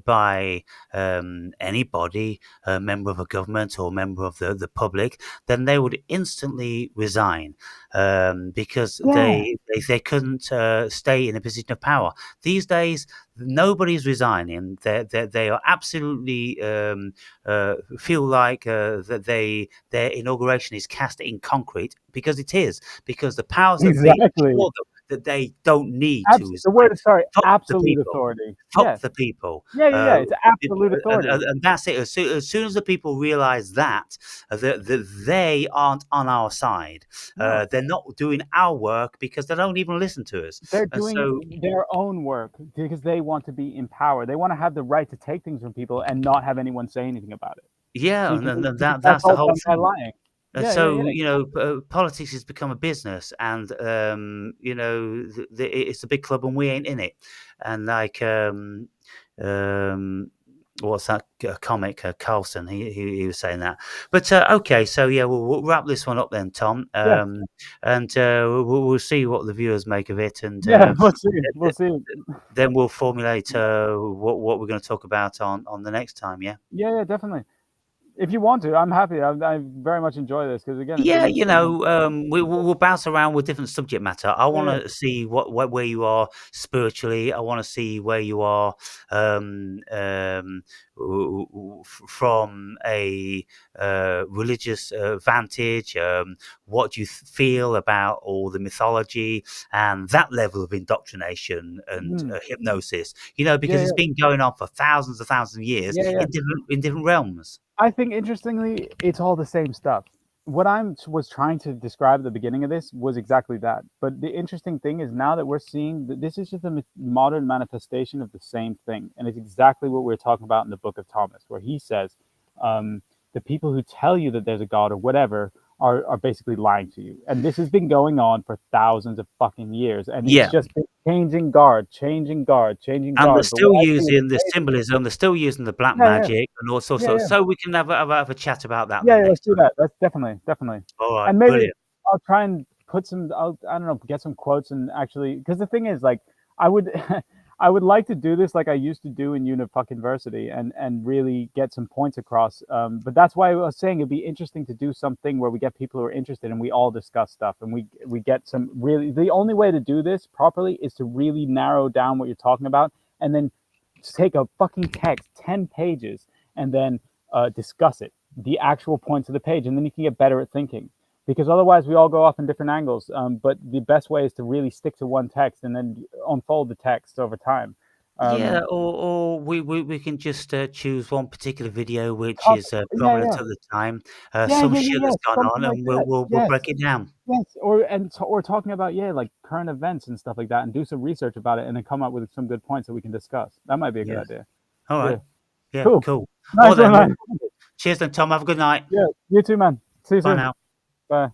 by anybody, a member of a government or member of the public, then they would instantly resign because Yeah, they couldn't stay in a position of power. These days, nobody's resigning. They are absolutely feel like that their inauguration is cast in concrete because it is, because the powers that be exactly. assure them that they don't need to The resign. word is, sorry, Fuck the absolute people. authority. Fuck Yes. the people. Yeah, yeah, yeah. It's absolute And, authority. and that's it. As soon as the people realize that they aren't on our side, No, they're not doing our work because they don't even listen to us. they're And so, doing their own work because they want to be in power. They want to have the right to take things from people and not have anyone say anything about it. yeah, Because, and because that that's that's the all whole done by thing. lying. And Yeah, yeah, so, yeah. politics has become a business, and it's a big club, and we ain't in it. And like, um, what's that comic? Carlson, he was saying that. But okay, so yeah, we'll wrap this one up then, Tom. Yes. And we'll see what the viewers make of it, and Yeah, we'll see. We'll see. then we'll formulate what we're going to talk about on the next time. Yeah. Yeah, yeah, definitely. If you want to, I'm happy. I very much enjoy this because, again, it's been Yeah, interesting. we'll bounce around with different subject matter. I Yeah, want yeah. to see where you are spiritually. I want to see where you are from a religious vantage. What do you feel about all the mythology and that level of indoctrination and Mm. hypnosis? Yeah, Because it's yeah, been going on for thousands of years yeah, yeah. in different realms. I think, interestingly, it's all the same stuff. What I was trying to describe at the beginning of this was exactly that. But the interesting thing is, now that we're seeing that this is just a modern manifestation of the same thing, and it's exactly what we're talking about in the Book of Thomas, where he says, the people who tell you that there's a God or whatever are basically lying to you. And this has been going on for thousands of fucking years, and it's Yeah. just been changing guard, changing guard, changing And they're guard. But what still I see is using the amazing. symbolism, they're still using the black Yeah, yeah, magic and all sorts yeah, of, yeah. so we can have a chat about that Yeah, then yeah, let's next do time. that. That's definitely, definitely. All right, And maybe brilliant. I'll try and put some. I don't know, get some quotes and actually, because the thing is, like, I would, I would like to do this like I used to do in university, and really get some points across. But that's why I was saying it'd be interesting to do something where we get people who are interested and we all discuss stuff, and we get some really. The only way to do this properly is to really narrow down what you're talking about, and then take a fucking text, 10 pages, and then discuss it, the actual points of the page, and then you can get better at thinking. because otherwise we all go off in different angles. But the best way is to really stick to one text and then unfold the text over time. Yeah, or we can just choose one particular video which Talk, is yeah, prominent yeah, at the time, yeah, some yeah, shit yeah, yeah, that's gone on, something like and that. we'll Yes, break it down. yes, or talking about, yeah, like current events and stuff like that, and do some research about it, and then come up with some good points that we can discuss. That might be a good Yeah. idea. All Yeah, right. Yeah. cool, Cool. All nice right one, then. Well, man. cheers then, Tom. Have a good night. Yeah, you too, man. See you Bye soon. now. Bye.